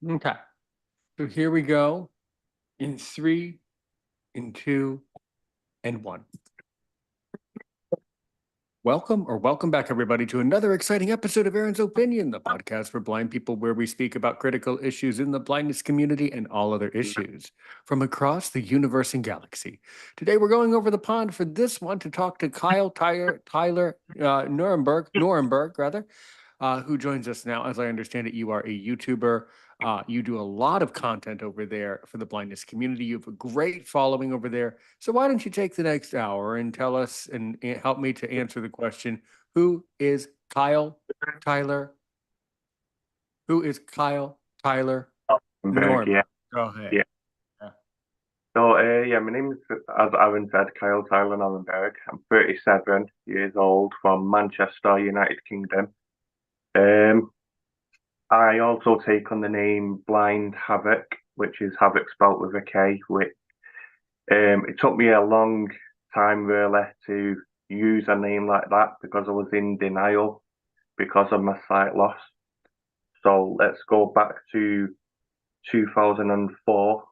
Okay. So here we go in three, in two, and one. Welcome back, everybody, to another exciting episode of Aaron's Opinion, the podcast for blind people where we speak about critical issues in the blindness community and all other issues from across the universe and galaxy. Today, we're going over the pond for this one to talk to Tyler Nuremberg, rather, who joins us now. As I understand it, you are a YouTuber. You do a lot of content over there for the blindness community. You have a great following over there. So why don't you take the next hour and tell us and help me to answer the question, who is Kyle Tyler? Who is Kyle Tyler Berg, yeah, Nuremberg? Go ahead. yeah. Yeah. So, my name is, as Aaron said, Kyle Tyler Norrenberg. I'm 37 years old from Manchester, United Kingdom. Um, I also take on the name Blind Havoc, which is Havoc spelt with a K. Which it took me a long time really to use a name like that because I was in denial because of my sight loss. So let's go back to 2004,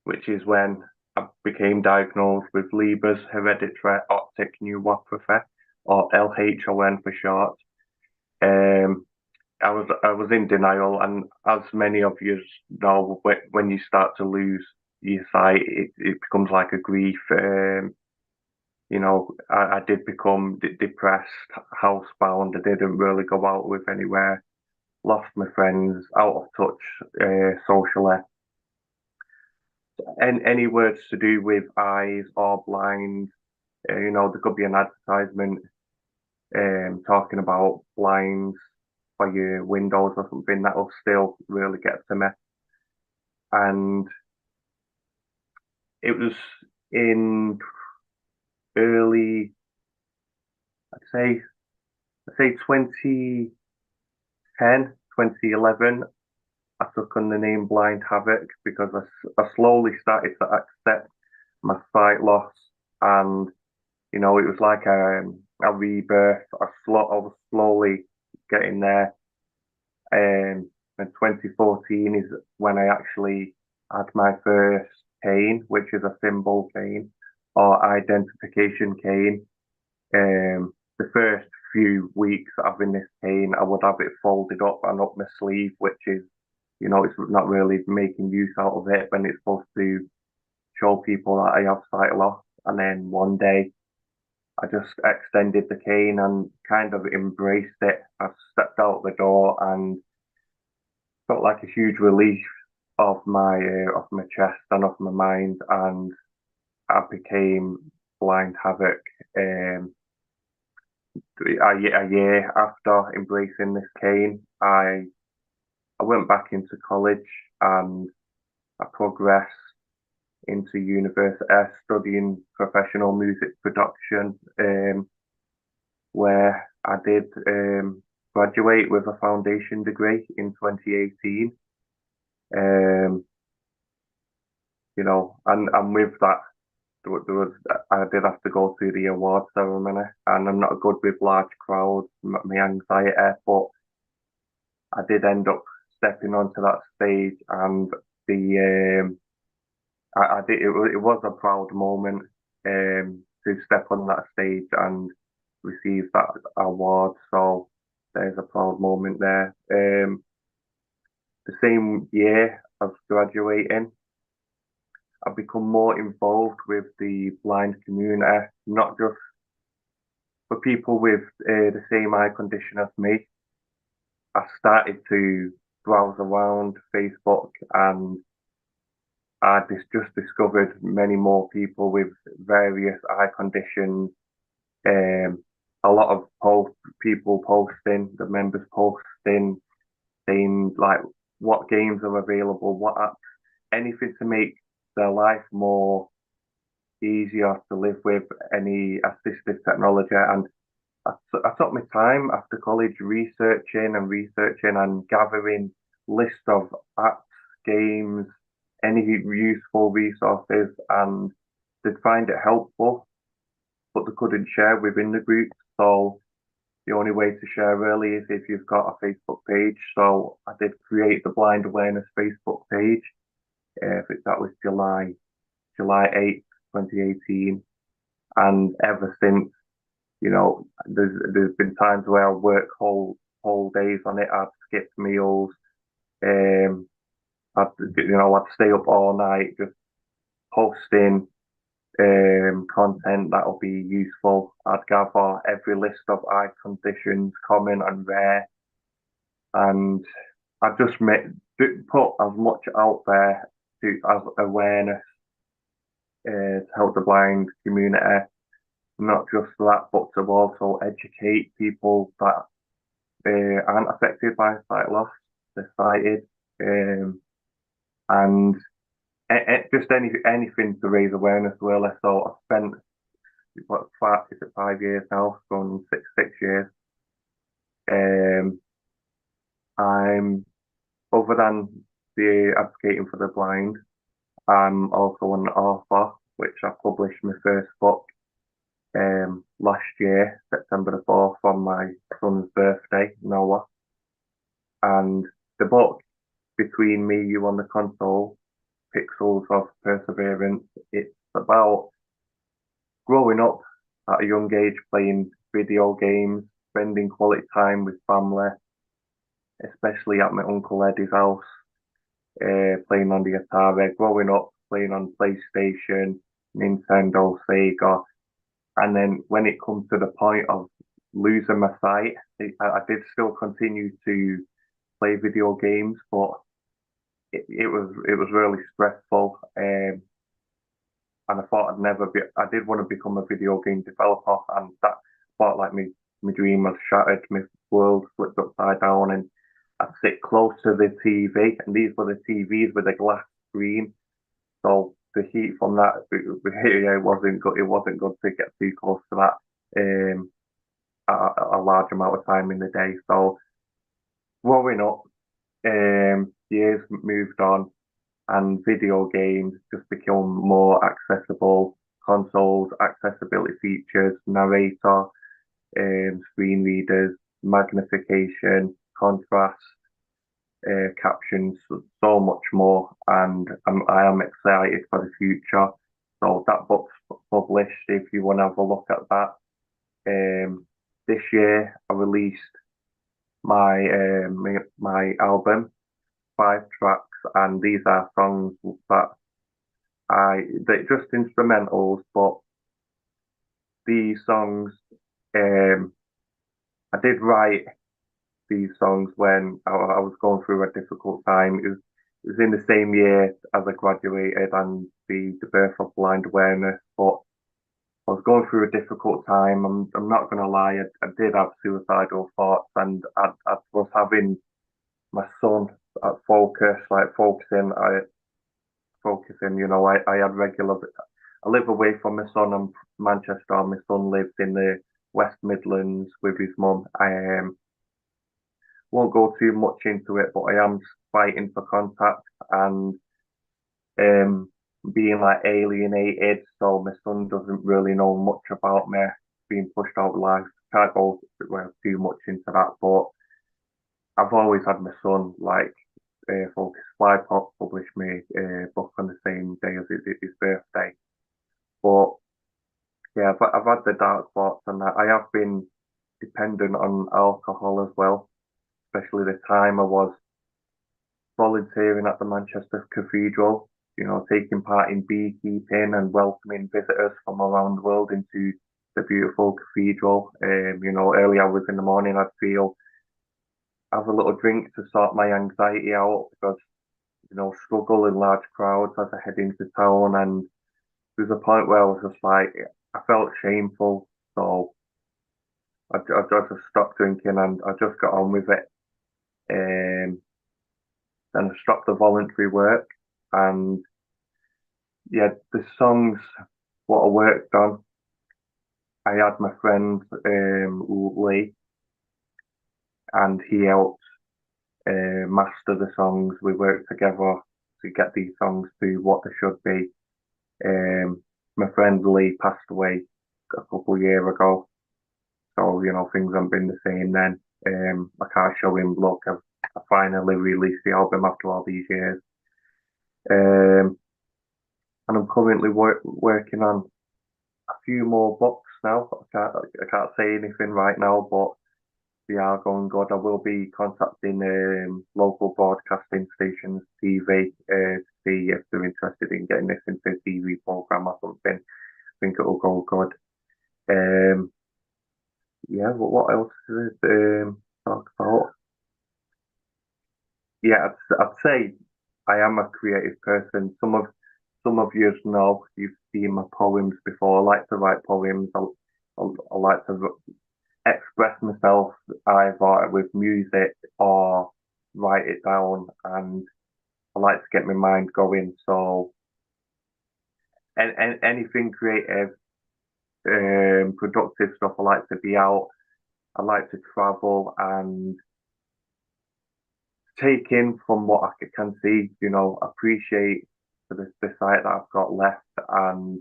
which is when I became diagnosed with Leber's hereditary optic neuropathy, or LHON for short. Um, I was in denial, and as many of you know, when you start to lose your sight, it becomes like a grief. I did become depressed, housebound. I didn't really go out with anywhere. Lost my friends, out of touch socially. And any words to do with eyes or blind, there could be an advertisement talking about blinds for your windows or something that'll still really get to me. And it was in early, I'd say, I'd say 2010, 2011. I took on the name Blind Havoc because I slowly started to accept my sight loss, and it was like a rebirth. I was slowly getting there. And 2014 is when I actually had my first cane, which is a symbol cane or identification cane. The first few weeks having this cane, I would have it folded up and up my sleeve, which is, it's not really making use out of it when it's supposed to show people that I have sight loss. And then one day, I just extended the cane and kind of embraced it. I stepped out the door and felt like a huge relief off my chest and off my mind, and I became Blind Havoc. A year after embracing this cane, I went back into college and I progressed into university studying professional music production, where I did graduate with a foundation degree in 2018. Um, and with that, there was I did have to go through the award ceremony, and I'm not good with large crowds, my anxiety, but I did end up stepping onto that stage, and the I did it was a proud moment to step on that stage and receive that award. So there's a proud moment there. The same year as graduating, I've become more involved with the blind community, not just for people with the same eye condition as me. I started to browse around Facebook, and just discovered many more people with various eye conditions. Um, a lot of people posting, the members posting, saying like what games are available, what apps, anything to make their life more easier to live with, any assistive technology. And I took my time after college researching and gathering list of apps, games, any useful resources, and they'd find it helpful, but they couldn't share within the group. So the only way to share really is if you've got a Facebook page. So I did create the Blind Awareness Facebook page. That was July 8th, 2018. And ever since, there's been times where I work whole days on it. I've skipped meals. Um, I'd stay up all night just posting content that'll be useful. I'd gather every list of eye conditions, common and rare, and I just put as much out there as awareness to help the blind community. Not just that, but to also educate people that aren't affected by sight loss, they're sighted, and just anything to raise awareness. Really, so I spent what 5 years now, going 6 years. Um, I'm other than the advocating for the blind, I'm also an author, which I published my first book last year, September the 4th, on my son's birthday, Noah. And the book, Between Me, You on the Console, Pixels of Perseverance, it's about growing up at a young age playing video games, spending quality time with family, especially at my Uncle Eddie's house, playing on the Atari, growing up playing on PlayStation, Nintendo, Sega. And then when it comes to the point of losing my sight, I did still continue to play video games, but it was really stressful. And I thought I did want to become a video game developer, and that felt like my dream was shattered, my world flipped upside down, and I'd sit close to the TV, and these were the TVs with a glass screen, so the heat from that, it wasn't good. It wasn't good to get too close to that a large amount of time in the day. So growing up, years moved on, and video games just become more accessible. Consoles, accessibility features, narrator, screen readers, magnification, contrast, captions, so much more. And I am excited for the future. So that book's published. If you want to have a look at that, this year I released my album, 5 tracks, and these are songs that they're just instrumentals, but these songs, I did write these songs when I was going through a difficult time. It was in the same year as I graduated and the birth of blind awareness, but I was going through a difficult time. I'm not gonna lie, I did have suicidal thoughts, and I was having my son at focus, like focusing. I had regular. I live away from my son in Manchester. My son lives in the West Midlands with his mum. I won't go too much into it, but I am fighting for contact and um, being like alienated. So my son doesn't really know much about me being pushed out of life. Can't go too much into that, but I've always had my son like Focus Fly Pop published me book on the same day as his birthday. But yeah, I've had the dark thoughts, and I have been dependent on alcohol as well, especially the time I was volunteering at the Manchester Cathedral, taking part in beekeeping and welcoming visitors from around the world into the beautiful cathedral. Early hours in the morning, have a little drink to sort my anxiety out because, struggle in large crowds as I head into town. And there was a point where I was just like, I felt shameful. So I just stopped drinking and I just got on with it. Then I stopped the voluntary work, and yeah, the songs, what I worked on, I had my friend Lee, and he helped master the songs. We worked together to get these songs to what they should be. My friend Lee passed away a couple of years ago, So, things haven't been the same then. I can't show him, look, I finally released the album after all these years. Um, and I'm currently working on a few more books now. I can't say anything right now, but they are going good. I will be contacting local broadcasting stations, TV, to see if they're interested in getting this into a TV program or something. I think it'll go good. Um, yeah, what else is talk about? Yeah, I'd say I am a creative person. Some of you know you've seen my poems before. I like to write poems. I like to express myself either with music or write it down, and I like to get my mind going. So, and anything creative, productive stuff. I like to be out. I like to travel and take in from what I can see. Appreciate the site that I've got left, and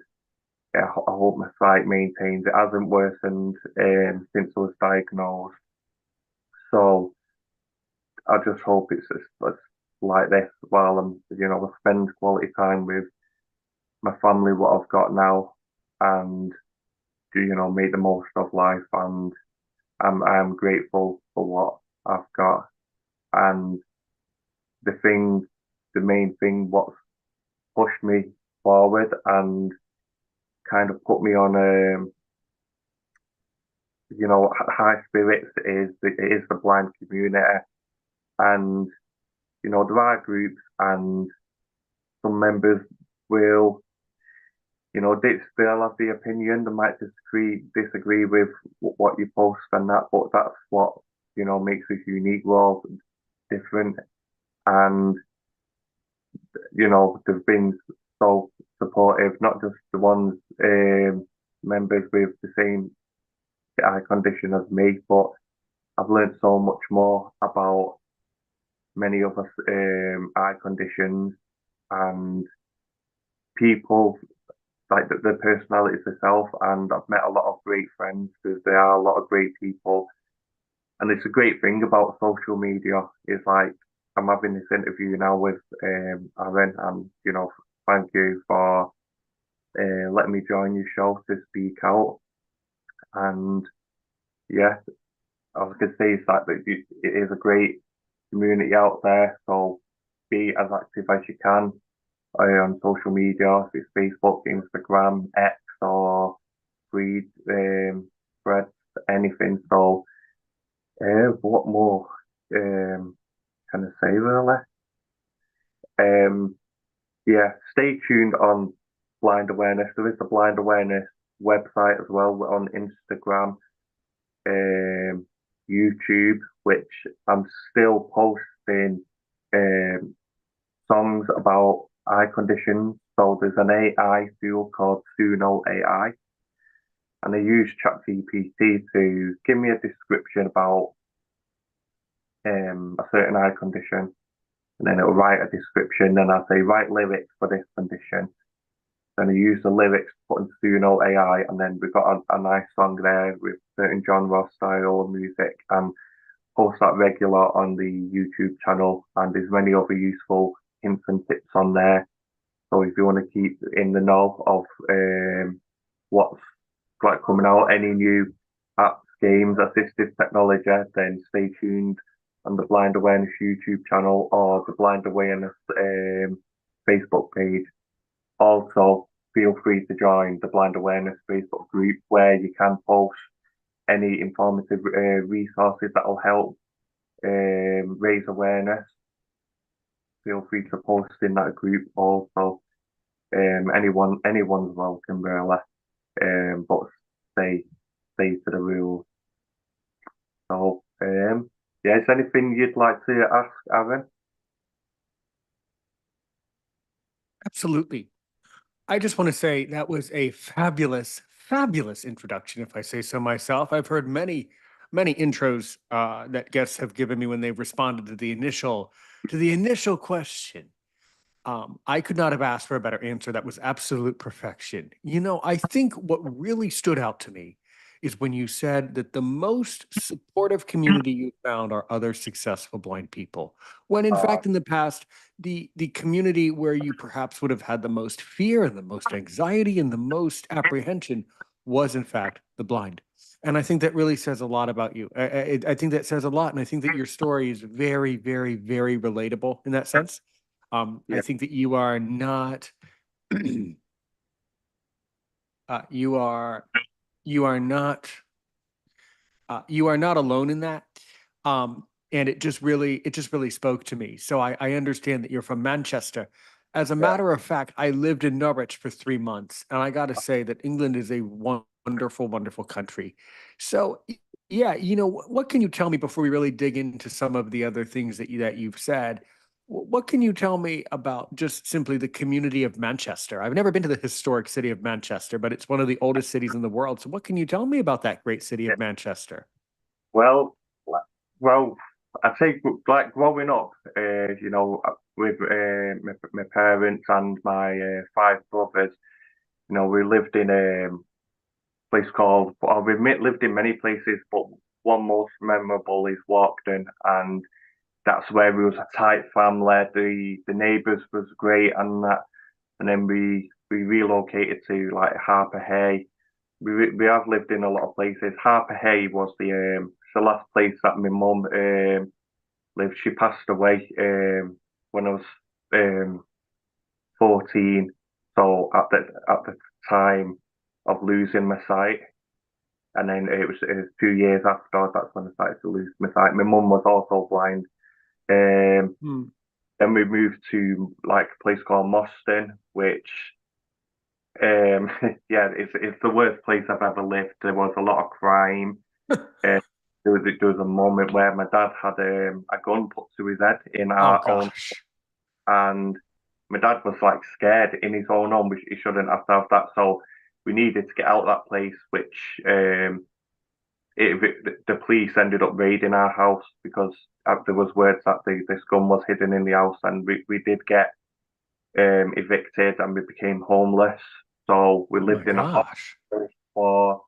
yeah, I hope my site maintains. It hasn't worsened since I was diagnosed. So I just hope it's like this while I spend quality time with my family, what I've got now, and make the most of life. And I'm grateful for what I've got. And the thing, the main thing, what's pushed me forward and kind of put me on high spirits is the blind community. And there are groups and some members will, they still have the opinion. They might disagree with what you post and that, but that's what, makes us unique. We're all different. And, they've been so supportive, not just the ones, members with the same eye condition as me, but I've learned so much more about many other eye conditions and people, like the personalities themselves. And I've met a lot of great friends because there are a lot of great people. And it's a great thing about social media. It's like I'm having this interview now with Aaron, and thank you for letting me join your show to speak out. And yeah, I was gonna say is that it is a great community out there. So be as active as you can on social media, if it's Facebook, Instagram, X, or Read, Threads, anything. So, what more can I say really? Um, yeah, stay tuned on Blind Awareness. There is a Blind Awareness website as well. We're on Instagram, um, YouTube, which I'm still posting um, songs about eye conditions. So there's an AI tool called Suno AI, and I use ChatGPT to give me a description about a certain eye condition, and then it'll write a description. Then I say write lyrics for this condition. Then I use the lyrics put into Suno AI, and then we've got a nice song there with certain genre, style, music, and post that regular on the YouTube channel. And there's many other useful hints and tips on there. So if you want to keep in the know of what's like coming out, any new apps, games, assistive technology, then stay tuned on the Blind Awareness YouTube channel or the Blind Awareness Facebook page. Also, feel free to join the Blind Awareness Facebook group where you can post any informative resources that will help raise awareness. Feel free to post in that group also. Anyone's welcome really. But stay to the rules. So yeah, is there anything you'd like to ask, Aaron? Absolutely. I just want to say that was a fabulous, fabulous introduction, if I say so myself. I've heard many intros that guests have given me when they've responded to the initial question. I could not have asked for a better answer. That was absolute perfection. I think what really stood out to me is when you said that the most supportive community you found are other successful blind people. When in Uh, fact, in the past, the community where you perhaps would have had the most fear and the most anxiety and the most apprehension was in fact the blind. And I think that really says a lot about you. I think that says a lot, and I think that your story is very, very, very relatable in that sense. I yeah, think that you are not you are you are not you are not alone in that. And it just really spoke to me. So I understand that you're from Manchester. As a yeah. matter of fact, I lived in Norwich for 3 months, and I got to say that England is a wonderful, wonderful country. So yeah, what can you tell me before we really dig into some of the other things that you've said? What can you tell me about just simply the community of Manchester? I've never been to the historic city of Manchester, but it's one of the oldest cities in the world. So what can you tell me about that great city Yeah. of Manchester? Well, well, I think like growing up, with my parents and my five brothers, we lived in a place called, well, lived in many places, but one most memorable is Walkden, and that's where we was a tight family. The neighbours was great, and that, and then we relocated to like Harper Hay. We have lived in a lot of places. Harper Hay was the last place that my mum lived. She passed away when I was um 14. So at the time of losing my sight, and then it was 2 years after that's when I started to lose my sight. My mum was also blind. Um, Hmm. then we moved to like a place called Moston, which yeah, it's the worst place I've ever lived. There was a lot of crime. Uh, there was a moment where my dad had a gun put to his head in Oh our own, gosh. and my dad was like scared in his own home. He shouldn't have to have that, so we needed to get out of that place. Which the police ended up raiding our house because there was words that this gun was hidden in the house, and we did get evicted and we became homeless. So we Oh my lived in a gosh. hostel for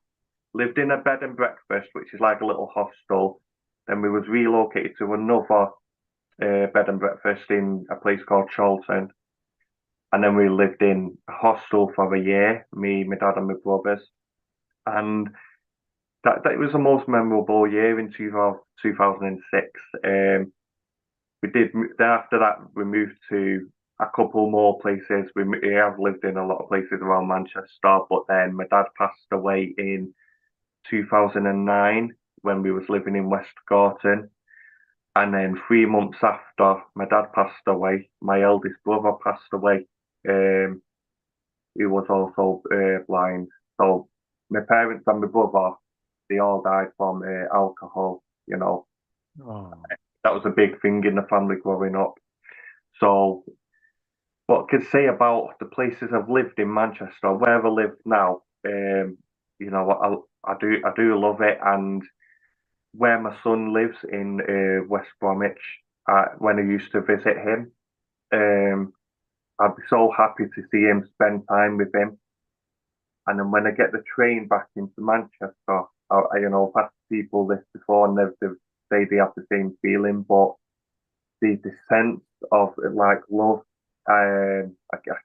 lived in a bed and breakfast, which is like a little hostel. Then we was relocated to another bed and breakfast in a place called Charlton. And then we lived in a hostel for a year, me, my dad, and my brothers. And that was the most memorable year in 2006. We did, then after that, we moved to a couple more places. We have lived in a lot of places around Manchester, but then my dad passed away in 2009 when we was living in West Gorton. And then 3 months after my dad passed away, my eldest brother passed away. Um, he was also blind. So my parents and my brother, they all died from alcohol. Oh, That was a big thing in the family growing up. So what I can say about the places I've lived in Manchester, where I live now, I do love it, and where my son lives in West Bromwich, when I used to visit him, um, I'd be so happy to see him, spend time with him. And then when I get the train back into Manchester, I've asked people this before, and they've say they have the same feeling, but the sense of like love, I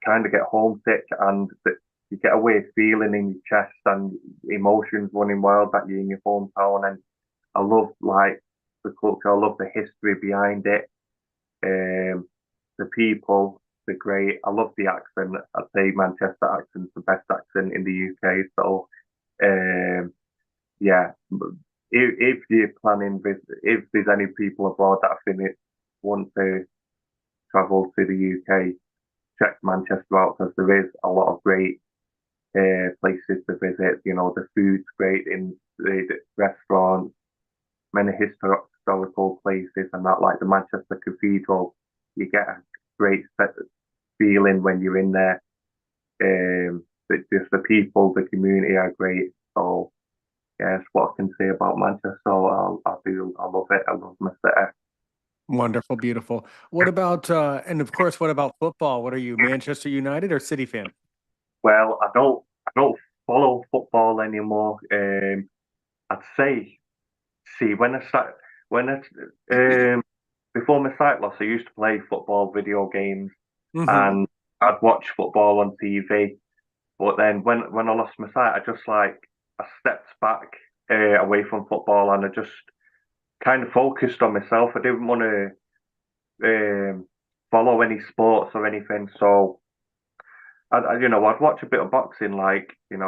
kind of get homesick, and you get a weird feeling in your chest and emotions running wild that you're in your hometown. And I love like the culture. I love the history behind it. Um, the people, the great. I love the accent. I'd say Manchester accent's the best accent in the UK. So, um, yeah. If you're planning this, if there's any people abroad that I think it want to travel to the UK, check Manchester out because there is a lot of great places to visit. The food's great in the restaurants, many historical places, and that, like the Manchester Cathedral. You get a great feeling when you're in there. Just the people, the community are great. So yeah, that's what I can say about Manchester. I love it. I love my city. wonderful, beautiful. What about and of course, what about football? What are you, Manchester United or City fan? Well, I don't follow football anymore. I'd say, see, when I, um, before my sight loss, I used to play football video games Hmm. and I'd watch football on TV. But then when I lost my sight, I just like I stepped back away from football and I just kind of focused on myself. I didn't want to follow any sports or anything. So I'd watch a bit of boxing, like we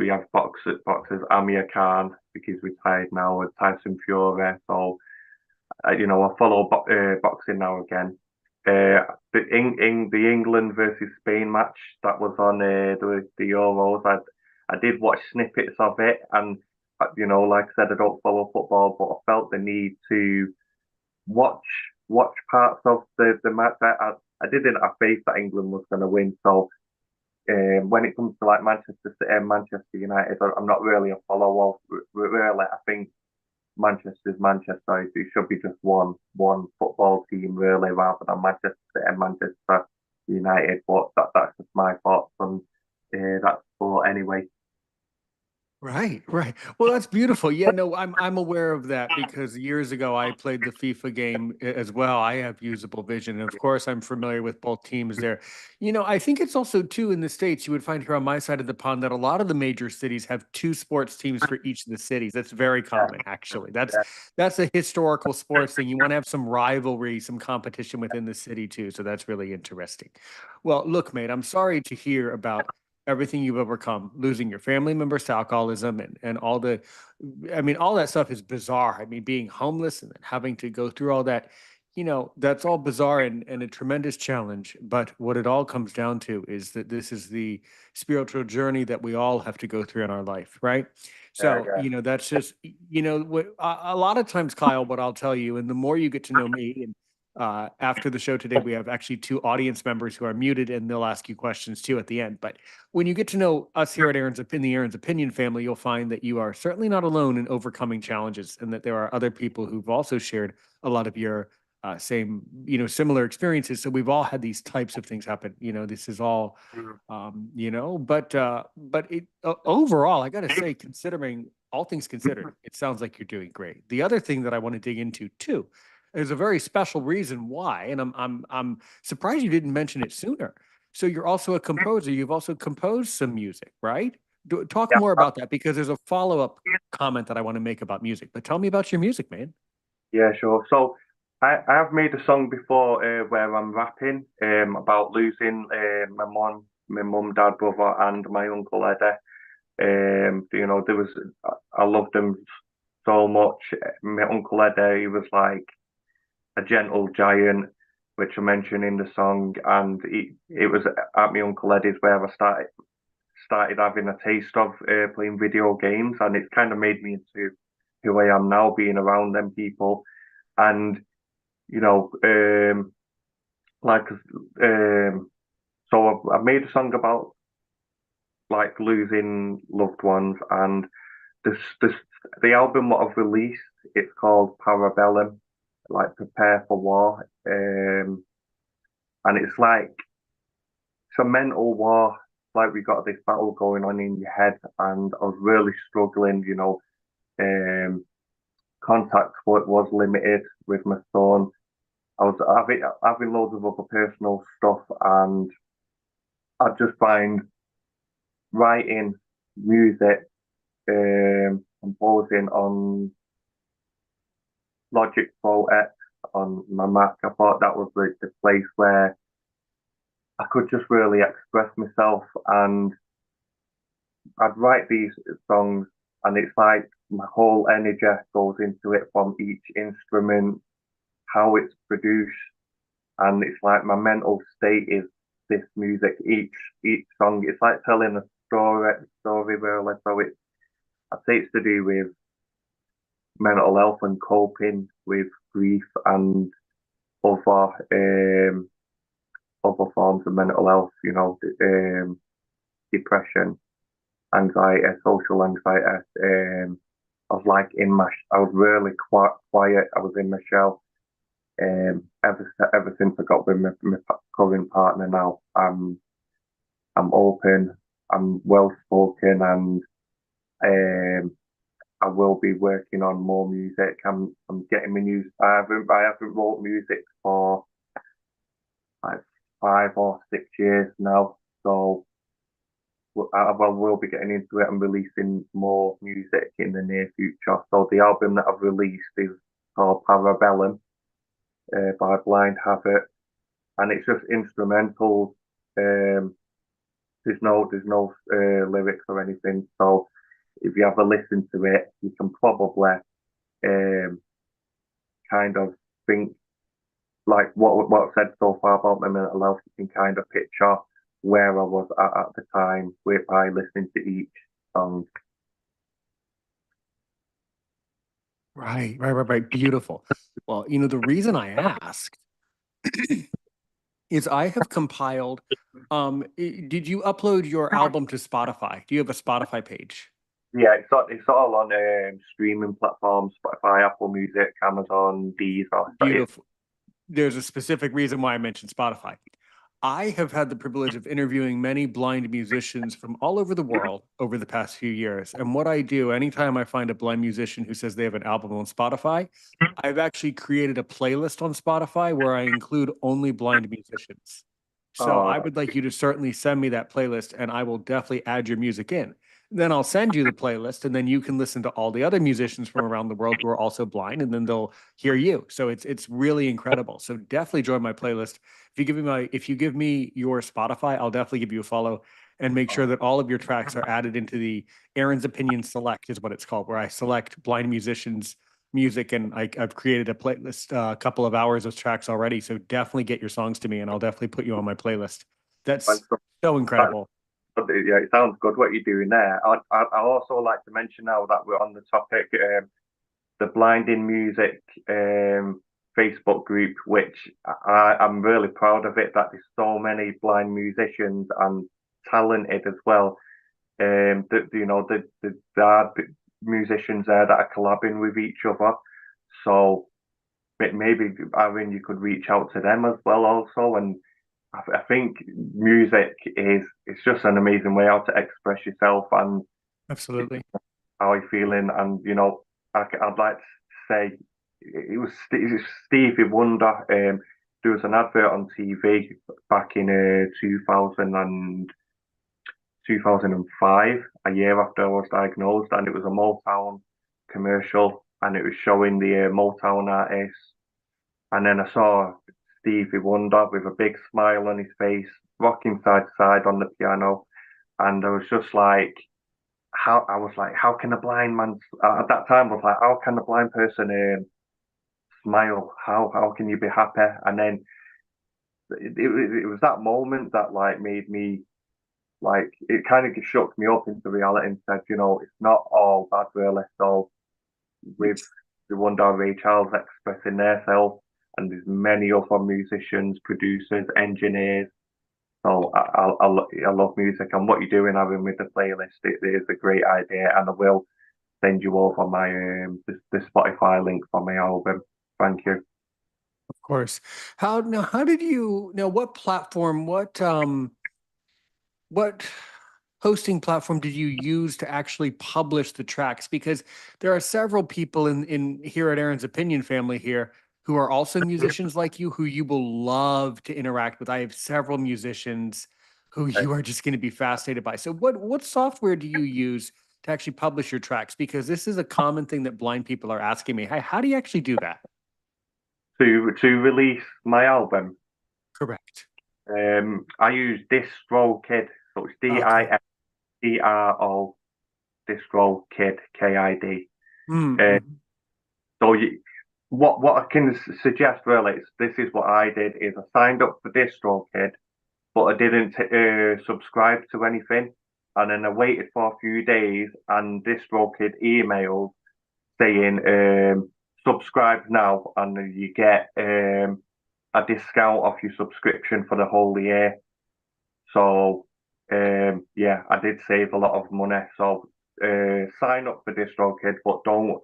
have boxers Amir Khan because he's retired now, and Tyson Fury. So I follow boxing now again. The England versus Spain match that was on the Euros. I did watch snippets of it, and like I said, I don't follow football, but I felt the need to watch watch parts of the match. I didn't have faith that England was going to win. So when it comes to like Manchester City and Manchester United, I'm not really a follower. Really, I think Manchester's Manchester. It should be just one football team, really, rather than Manchester City and Manchester United. But that's just my thoughts on that sport anyway. Right, right. Well, that's beautiful. Yeah, no, I'm aware of that because years ago I played the FIFA game as well. I have usable vision, and of course I'm familiar with both teams there. I think it's also too in the States, you would find here on my side of the pond that a lot of the major cities have two sports teams for each of the cities. That's very Yeah, common, actually. That's yeah, that's a historical sports thing. You want to have some rivalry, some competition within the city too. So that's really interesting. Well, look, mate, I'm sorry to hear about everything you've overcome, losing your family members to alcoholism and all I mean, all that stuff is bizarre. I mean, being homeless and then having to go through all that, that's all bizarre and a tremendous challenge. But what it all comes down to is that this is the spiritual journey that we all have to go through in our life, right? So, yeah, that's just, a lot of times, Kyle, what I'll tell you, and the more you get to know me and after the show today, we have actually two audience members who are muted and they'll ask you questions too at the end. But when you get to know us here at the Aaron's Opinion family, you'll find that you are certainly not alone in overcoming challenges, and that there are other people who've also shared a lot of your same, similar experiences. So we've all had these types of things happen. This is all, yeah. overall, I got to say, considering all things considered, it sounds like you're doing great. The other thing that I want to dig into too is a very special reason why, and I'm surprised you didn't mention it sooner. So you're also a composer. You've also composed some music, right? Talk more Yeah, about that because there's a follow-up comment that I want to make about music. But tell me about your music, man. yeah, sure. So I have made a song before where I'm rapping about losing my mum, dad, brother, and my uncle Eddie. There was I loved them so much. My uncle Eddie, he was like a gentle giant, which I mentioned in the song, and it was at my uncle Eddie's where I started having a taste of playing video games, and it's kind of made me into who I am now, being around them people, and you know, like so I've made a song about like losing loved ones, and this the album what I've released, it's called Parabellum, like prepare for war, and it's a mental war. Like we got this battle going on in your head, and I was really struggling. Contact was limited with my son. I was having loads of other personal stuff, and I just find writing music, composing on Logic Pro X on my Mac. I thought that was the place where I could just really express myself, and I'd write these songs, and it's like my whole energy goes into it from each instrument, how it's produced, and it's like my mental state is this music. Each song, it's like telling a story really. So I'd say it's to do with mental health and coping with grief and other other forms of mental health. Depression, anxiety, social anxiety. I was really quiet. I was in my shell. Ever since I got with my current partner now, I'm open, I'm well spoken, and I will be working on more music. I'm getting my new. I haven't wrote music for like 5 or 6 years now, so I will be getting into it and releasing more music in the near future. So the album that I've released is called Parabellum by Blind Habit, and it's just instrumental. Um, there's no lyrics or anything. So if you ever listen to it, you can probably um, kind of think like what I've said so far about my mental health. You can kind of picture where I was at the time by listening to each song. Right. Beautiful. Well, the reason I asked is I have compiled. Did you upload your album to Spotify? Do you have a Spotify page? Yeah, it's all on streaming platforms: Spotify, Apple Music, Amazon, Deezer. So Beautiful. There's a specific reason why I mentioned Spotify. I have had the privilege of interviewing many blind musicians from all over the world over the past few years. And what I do, anytime I find a blind musician who says they have an album on Spotify, I've actually created a playlist on Spotify where I include only blind musicians. So I uh, would like you to certainly send me that playlist and I will definitely add your music in. Then I'll send you the playlist and then you can listen to all the other musicians from around the world who are also blind and then they'll hear you. So it's really incredible. So definitely join my playlist. If you give me your Spotify, I'll definitely give you a follow and make sure that all of your tracks are added into the Aaron's Opinion Select is what it's called, where I select blind musicians music and I've created a playlist, a couple of hours of tracks already. So definitely get your songs to me and I'll definitely put you on my playlist. and That's so so that, incredible. yeah, it sounds good what you're doing there. I also like to mention now that we're on the topic, the Blinding Music Facebook group, which I'm really proud of it. That there's so many blind musicians and talented as well. There are musicians there that are collabing with each other. So maybe Aaron, you could reach out to them as well also. And I think music is it's just an amazing way how to express yourself and Absolutely. how you're feeling. And I'd like to say it was Stevie Wonder. There was an advert on TV back in 2005, a year after I was diagnosed, and it was a Motown commercial, and it was showing the Motown artists. And then I saw Stevie Wonder with a big smile on his face, rocking side to side on the piano, and I was just like, how can a blind man? At that time, I was like, how can a blind person smile? How can you be happy? And then it was that moment that like made me like it kind of shook me up into reality and said, it's not all bad really. So with the Wonder Ray Charles expressing themselves, and there's many other musicians, producers, engineers. So I love music, and what you're doing, Aaron, with the playlist, it is a great idea, and I will send you over my the Spotify link for my album. Thank you. Of course. How did you now what platform, what hosting platform did you use to actually publish the tracks? Because there are several people in here at Aaron's Opinion family here who are also musicians like you, who you will love to interact with. I have several musicians who you are just going to be fascinated by. So what software do you use to actually publish your tracks? Because this is a common thing that blind people are asking me. Hey, how do you actually do that? To release my album, Correct. I use DistroKid, so it's Okay. DISTRO DistroKid KID. Uh, Mm-hmm. so what I can suggest really is this is what I did is I signed up for DistroKid, but I didn't subscribe to anything, and then I waited for a few days, and DistroKid emailed saying subscribe now, and you get a discount off your subscription for the whole year. So yeah, I did save a lot of money. So sign up for DistroKid, but don't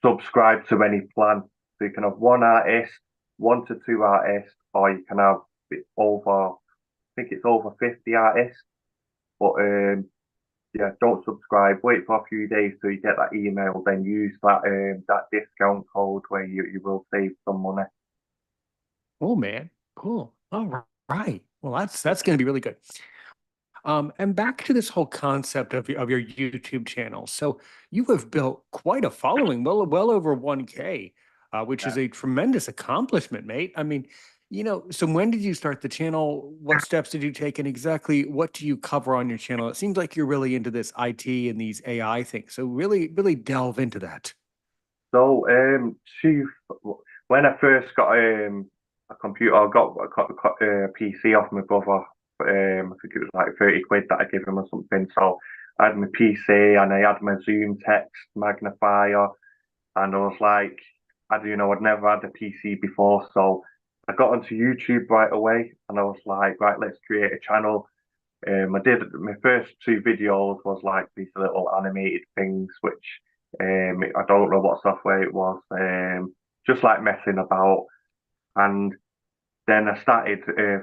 subscribe to any plan. So you can have one artist, 1 to 2 artists, or you can have over, I think it's over 50 artists. But yeah, don't subscribe. Wait for a few days till you get that email. Then use that discount code where you will save some money. Oh man, cool. All right. Well, that's going to be really good. And back to this whole concept of your YouTube channel. So you have built quite a following, well over 1K, which Yeah. is a tremendous accomplishment, mate. I mean, so when did you start the channel? What steps did you take, and exactly what do you cover on your channel? It seems like you're really into this IT and these AI things. So really delve into that. So when I first got a computer, I got a PC off my brother. I think it was like 30 quid that I gave him or something. So I had my PC and I had my Zoom text magnifier, and I was like, I'd never had a PC before, so I got onto YouTube right away, and I was like, right, let's create a channel. I did my first two videos was like these little animated things, which I don't know what software it was, just like messing about. And then I started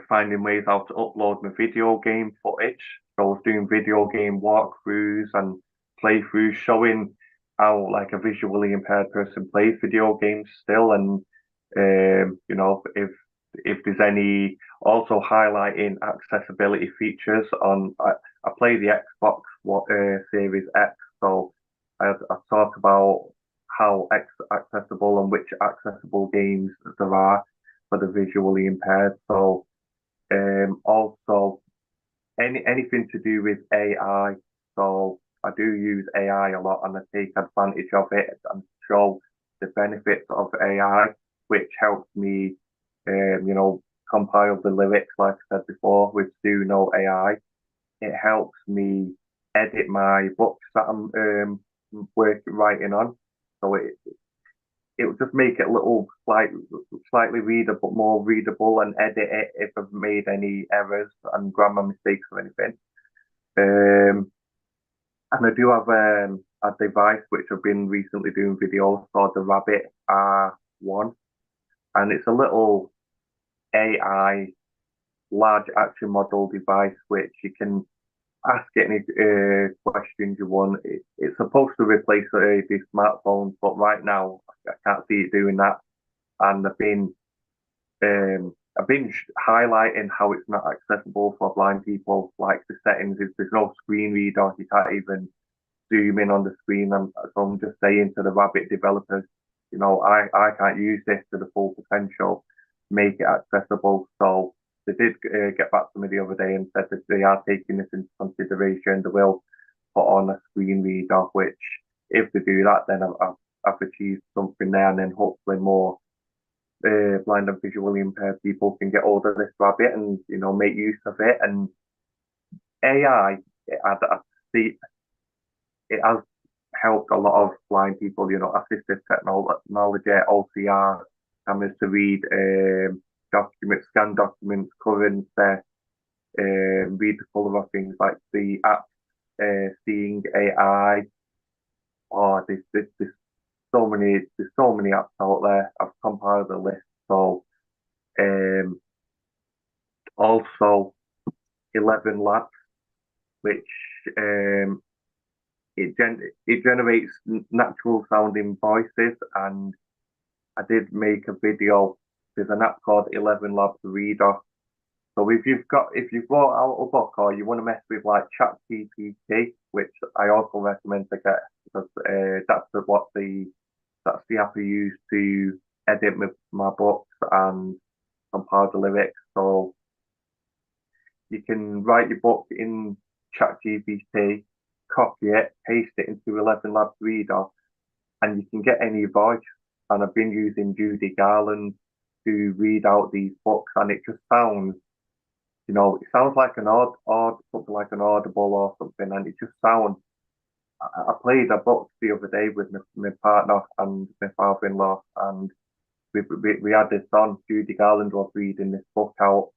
finding ways how to upload my video game footage. So I was doing video game walkthroughs and playthroughs, showing how like a visually impaired person plays video games still, and if there's any, also highlighting accessibility features on. I play the Xbox Series X, so I talk about how accessible and which accessible games there are for the visually impaired. So also anything to do with AI. So I do use AI a lot, and I take advantage of it and show the benefits of AI, which helps me, compile the lyrics, like I said before, with Do No AI. It helps me edit my books that I'm writing on. So it would just make it a little slightly readable, more readable, and edit it if I've made any errors and grammar mistakes or anything. Um, and I do have a device which I've been recently doing videos for, the Rabbit R1, and it's a little AI large action model device which you can ask any questions you want. It's supposed to replace the smartphones, but right now I can't see it doing that. And I've been highlighting how it's not accessible for blind people. Like the settings, is there's no screen reader, you can't even zoom in on the screen. And so I'm just saying to the Rabbit developers, I can't use this to the full potential, make it accessible. So they did get back to me the other day and said that they are taking this into consideration. They will put on a screen reader, which if they do that, then I've achieved something there, and then hopefully more blind and visually impaired people can get hold of this Rabbit and make use of it. And AI, I see it has helped a lot of blind people, assistive technology, OCR, cameras to read documents, scan documents, currency, read the colour of things, like the app Seeing AI. Oh, there's so many apps out there. I've compiled a list. So um, also 11 Labs, which um, it generates natural sounding voices, and I did make a video. There's an app called 11 Labs Reader. So if you've bought out a book, or you want to mess with like ChatGPT, which I also recommend to get, because that's the app I use to edit my books and compile the lyrics. So you can write your book in ChatGPT, copy it, paste it into 11 Labs Reader, and you can get any voice. And I've been using Judy Garland to read out these books, and it just sounds, it sounds like something like an audible or something, and it just sounds. I played a book the other day with my partner and my father-in-law, and we had this on. Judy Garland was reading this book out,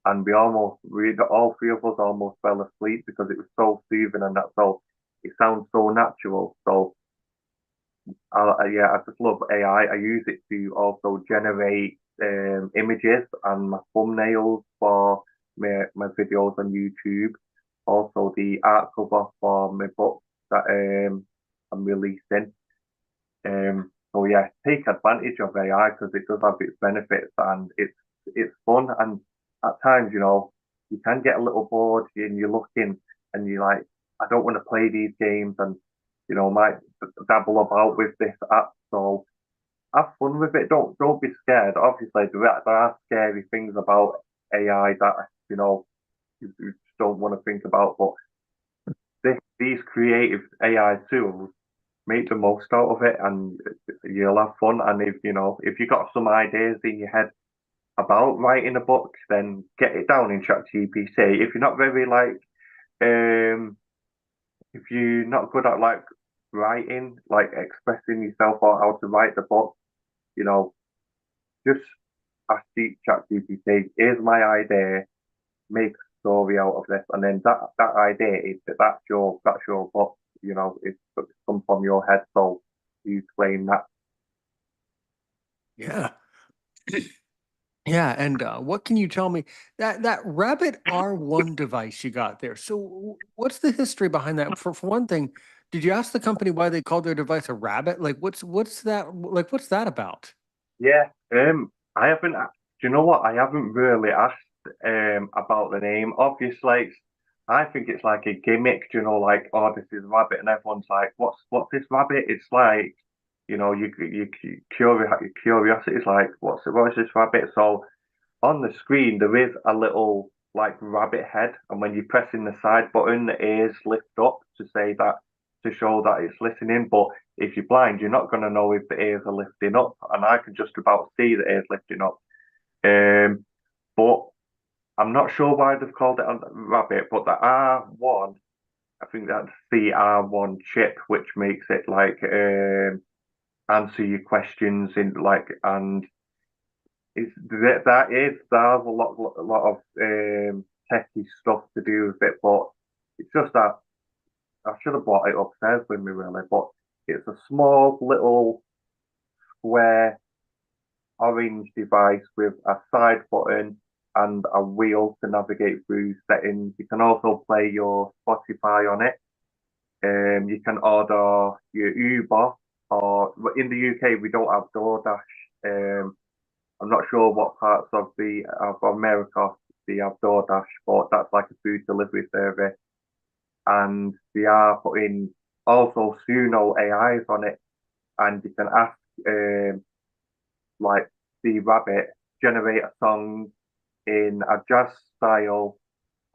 and all three of us almost fell asleep because it was so soothing, and that's so it sounds so natural. So yeah, I just love AI. I use it to also generate images and my thumbnails for my videos on YouTube. also the art cover for my book that I'm releasing. So yeah, take advantage of AI because it does have its benefits and it's fun. And at times, you can get a little bored and you're looking and you're like, I don't want to play these games and might dabble about with this app. So have fun with it. Don't be scared. Obviously, there are scary things about AI that you just don't want to think about. But these creative AI tools, make the most out of it, and you'll have fun. And if you got some ideas in your head about writing a book, then get it down in ChatGPT. If you're not very if you're not good at writing, like expressing yourself or how to write the book, you know, just ask ChatGPT, here's my idea, make a story out of this, and then that idea is that's your book. It's come from your head, so you claim that. Yeah. Yeah, and what can you tell me that Rabbit R1 device you got there? So, what's the history behind that? For one thing, did you ask the company why they called their device a rabbit? Like, what's that? Like, what's that about? Yeah. I haven't. Do you know what? I haven't really asked about the name. Obviously, I think it's like a gimmick. Like, oh, this is rabbit, and everyone's like, what's this rabbit? It's like, your curiosity is like, what is this rabbit? So on the screen there is a little like rabbit head, and when you're pressing the side button, the ears lift up to show that it's listening. But if you're blind, you're not going to know if the ears are lifting up, and I can just about see the ears lifting up. Um, but I'm not sure why they've called it a rabbit, but the R1, I think that's the R1 chip, which makes it like answer your questions in like and there's a lot of techie stuff to do with it, but it's just that I should have brought it upstairs with me really. But it's a small little square orange device with a side button and a wheel to navigate through settings. You can also play your Spotify on it. You can order your Uber, or in the UK we don't have DoorDash. I'm not sure what parts of America they have DoorDash, but that's like a food delivery service. And they are putting also Suno AIs on it, and you can ask like the rabbit generate a song in a jazz style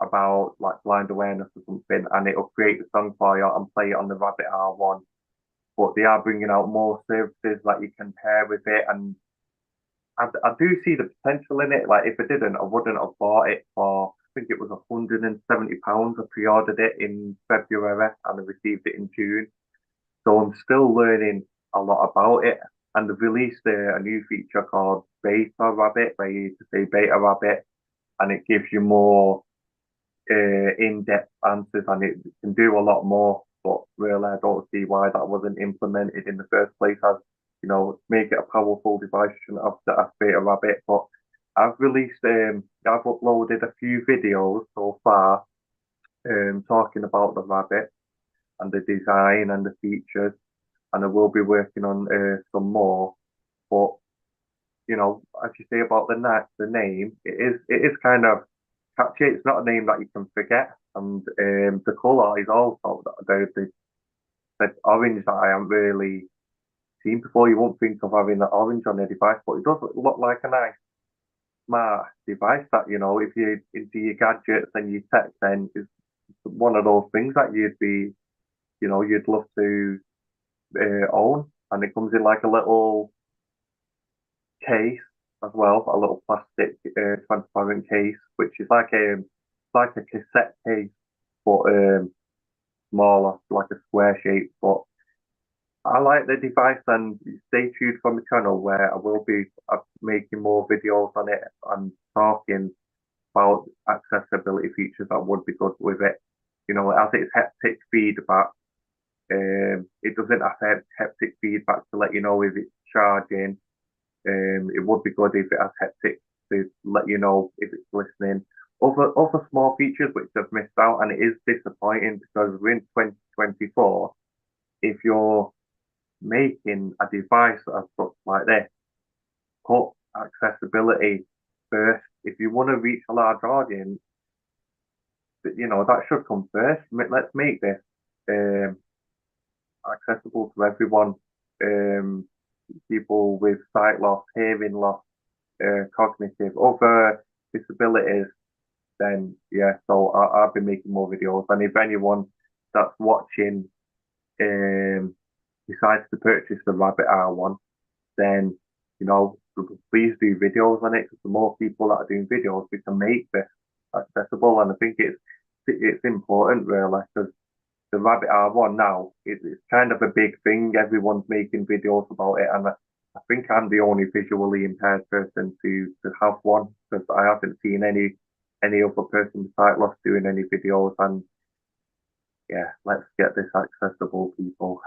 about like blind awareness or something, and it'll create the song for you and play it on the Rabbit R1. But they are bringing out more services that you can pair with it, and I do see the potential in it. Like if I didn't, I wouldn't have bought it for. I think it was £170. I pre-ordered it in February and I received it in June. So I'm still learning a lot about it. And they've released a new feature called Beta Rabbit, where you just say Beta Rabbit, and it gives you more in-depth answers, and it can do a lot more. But really, I don't see why that wasn't implemented in the first place. As make it a powerful device. You shouldn't have to ask Beta Rabbit. But I've uploaded a few videos so far, talking about the rabbit and the design and the features, and I will be working on some more. But as you say about the name, it is kind of catchy. It's not a name that you can forget, and the color is also the orange that I haven't really seen before. You won't think of having the orange on a device, but it does look like a nice smart device that if you into your gadgets and your tech, then is one of those things that you'd love to own. And it comes in like a little case as well, a little plastic transparent case, which is like a cassette case, but smaller, like a square shape. But I like the device, and stay tuned for my channel where I will be making more videos on it and talking about accessibility features that would be good with it. As it's haptic feedback, it doesn't have haptic feedback to let you know if it's charging. It would be good if it has haptic to let you know if it's listening, other small features which they've missed out, and it is disappointing because we're in 2024. If you're making a device as such like this, put accessibility first. If you want to reach a large audience, that should come first. Let's make this um, accessible to everyone. Um, People with sight loss, hearing loss, cognitive, other disabilities. Then yeah, so I'll be making more videos. And if anyone that's watching decides to purchase the Rabbit R1, then please do videos on it because the more people that are doing videos, we can make this accessible. And I think it's important really because the Rabbit R1 now it's kind of a big thing. Everyone's making videos about it, and I think I'm the only visually impaired person to have one because I haven't seen any other person with sight loss doing any videos. And yeah, let's get this accessible, people.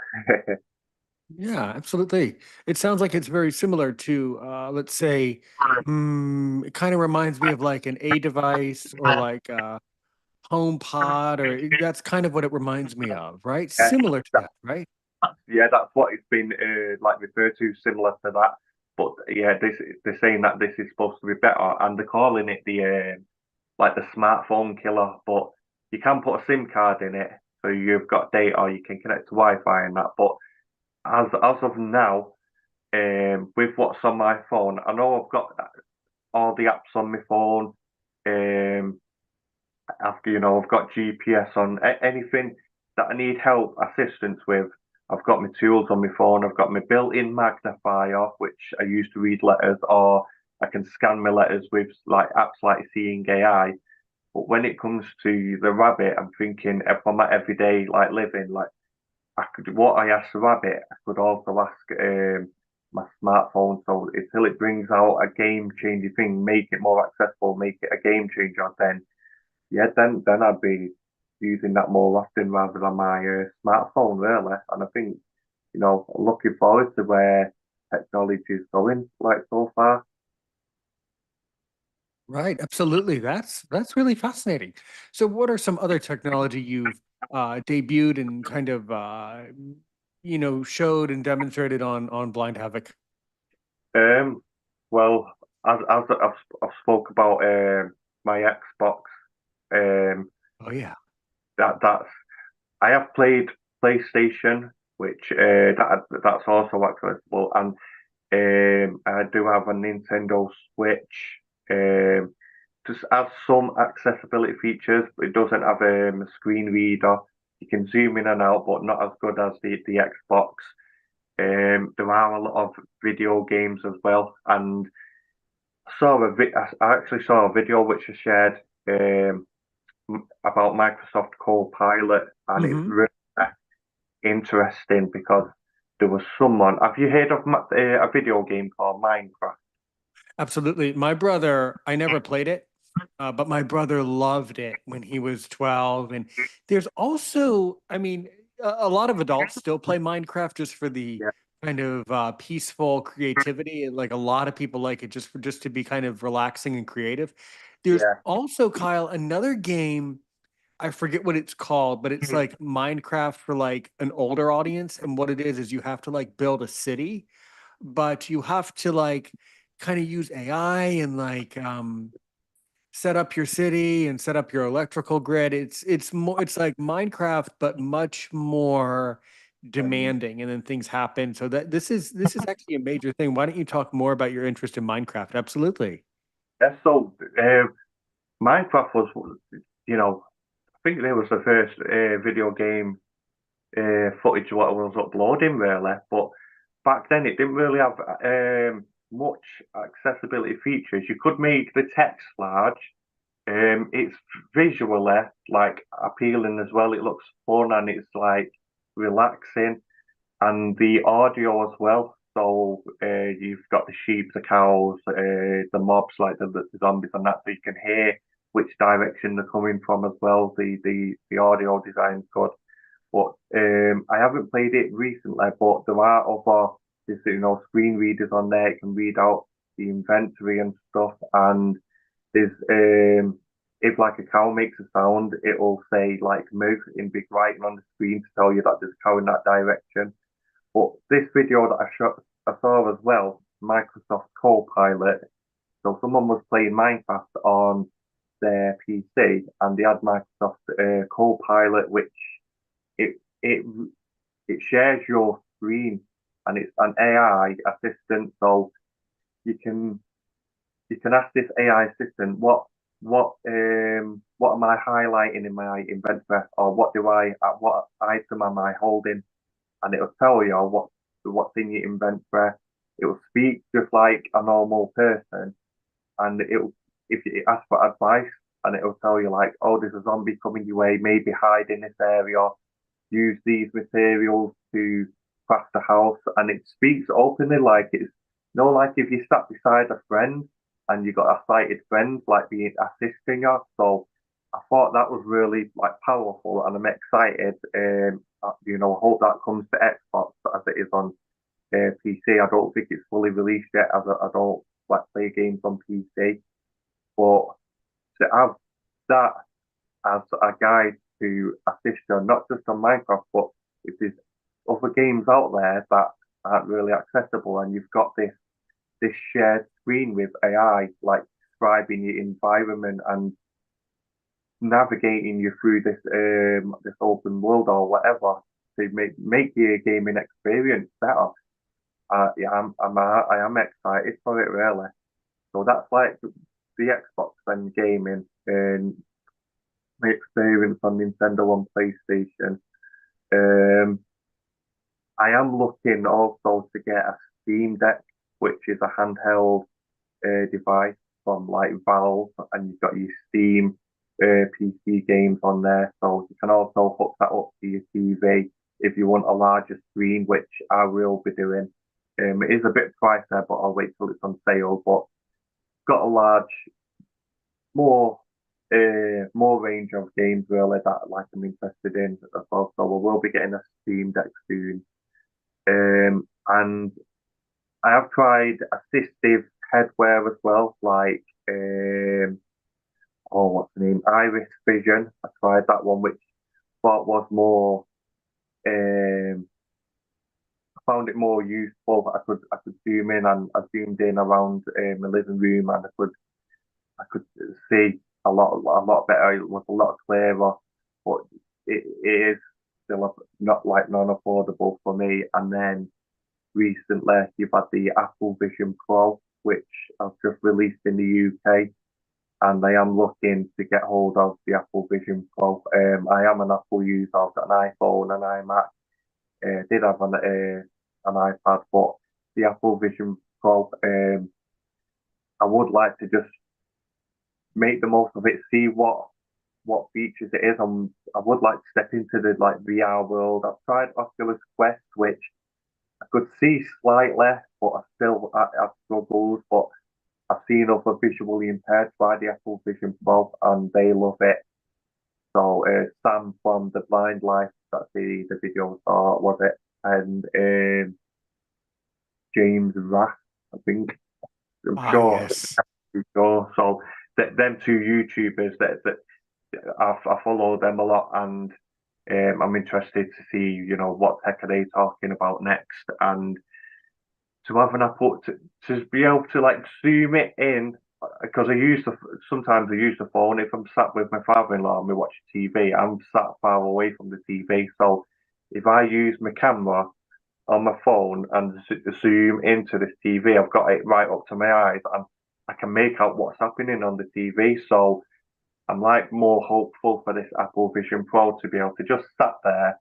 Yeah, absolutely. It sounds like it's very similar to, let's say, it kind of reminds me of like an A device or like a home pod, that's kind of what it reminds me of, right? Yeah, Similar to that, that, right? yeah, that's what it's been like referred to, similar to that. But yeah, they're saying that this is supposed to be better, and they're calling it the like the smartphone killer. But you can put a SIM card in it, so you've got data, you can connect to Wi-Fi and that. But as of now, with what's on my phone, I know I've got all the apps on my phone. Um, I've got GPS on anything that I need help assistance with. I've got my tools on my phone. I've got my built-in magnifier, which I use to read letters, or I can scan my letters with like apps like Seeing AI. But when it comes to the Rabbit, I'm thinking for my everyday like living, like what I asked the Rabbit, I could also ask my smartphone. So until it brings out a game-changing thing, make it more accessible, make it a game changer, then yeah, then I'd be using that more often rather than my smartphone, really. And I think, looking forward to where technology is going, like so far. Right, absolutely. That's really fascinating. So what are some other technology you've debuted and kind of showed and demonstrated on Blind Havoc? Um, well, as I've spoke about my Xbox, um, Oh yeah. that's I have played PlayStation, which that's also accessible, and I do have a Nintendo Switch. Um, just has some accessibility features, but it doesn't have a screen reader. You can zoom in and out, but not as good as the Xbox. There are a lot of video games as well, and I actually saw a video which was shared um, about Microsoft Copilot, and it's Hmm. really interesting because there was someone. Have you heard of a video game called Minecraft? Absolutely. My brother, I never played it, but my brother loved it when he was 12. And there's also, I mean, a lot of adults still play Minecraft just for the Yeah, kind of peaceful creativity. Like a lot of people like it just to be kind of relaxing and creative. There's yeah, also, Kyle, another game. I forget what it's called, but it's like Minecraft for like an older audience. And what it is you have to like build a city, but you have to like kind of use AI and like set up your city and set up your electrical grid. It's like Minecraft, but much more um, demanding, and then things happen. So that this is actually a major thing. Why don't you talk more about your interest in Minecraft? Absolutely. yeah. So Minecraft was, I think it was the first video game footage what I was uploading really, but back then it didn't really have much accessibility features. You could make the text large. It's visually like appealing as well. It looks fun and it's like relaxing, and the audio as well. So you've got the sheep, the cows, the mobs like the zombies and that, so you can hear which direction they're coming from as well. The audio design's good. But I haven't played it recently, but there are other screen readers on there. You can read out the inventory and stuff, and there's if like a cow makes a sound, it'll say like moo in big writing on the screen to tell you that there's a cow in that direction. But this video that I saw as well, Microsoft Copilot. So someone was playing Minecraft on their PC, and they had Microsoft Copilot, which it it it shares your screen, and it's an AI assistant. So you can you can ask this AI assistant what am I highlighting in my inventory, or what item am I holding, and it'll tell you what's in your inventory. It will speak just like a normal person, and it'll if you ask for advice, and it'll tell you like, oh, there's a zombie coming your way, maybe hide in this area, use these materials to craft a house, and it speaks openly like it's like if you sat beside a friend and you got a sighted friend like being assisting you. So I thought that was really like powerful, and I'm excited. I hope that comes to Xbox as it is on PC. I don't think it's fully released yet, as I don't like play games on PC. But to have that as a guide to assist you, not just on Minecraft, but if there's other games out there that aren't really accessible, and you've got this shared screen with AI, like describing your environment and navigating you through this open world or whatever to make your gaming experience better. Yeah, I am excited for it really. So that's like the Xbox and gaming and my experience on Nintendo and PlayStation. Um, I am looking also to get a Steam Deck, which is a handheld device from like Valve, and you've got your Steam PC games on there. So you can also hook that up to your TV if you want a larger screen, which I will be doing. It is a bit pricey, but I'll wait till it's on sale. But got a more more range of games really that like I'm interested in as well. So we will be getting a Steam Deck soon. And I have tried assistive headwear as well, like what's the name? Iris Vision. I tried that one, which I thought was more I found it more useful. I could zoom in, and I zoomed in around my living room, and I could see a lot better. It was a lot clearer, but it is still not like non-affordable for me. And then recently you've had the Apple Vision Pro, which I've just released in the UK, and I am looking to get hold of the Apple Vision Pro. I am an Apple user. I've got an iPhone, an iMac. Did have an iPad, but the Apple Vision Pro, I would like to just make the most of it, see what features it is. I would like to step into the like VR world. I've tried Oculus Quest, which I could see slightly, but I've struggled. But I've seen other visually impaired try the Apple Vision Pro, and they love it. So Sam from the Blind Life, that's the video saw, was it? And James Rath, I think. I'm Ah, sure. yes. I'm sure. So them two YouTubers that I follow them a lot, and I'm interested to see, what tech are they talking about next, and to have an Apple to be able to like zoom it in, because sometimes I use the phone if I'm sat with my father-in-law and we watch TV. I'm sat far away from the TV, so if I use my camera on my phone and zoom into this TV, I've got it right up to my eyes, and I can make out what's happening on the TV. So I'm like more hopeful for this Apple Vision Pro to be able to just sat there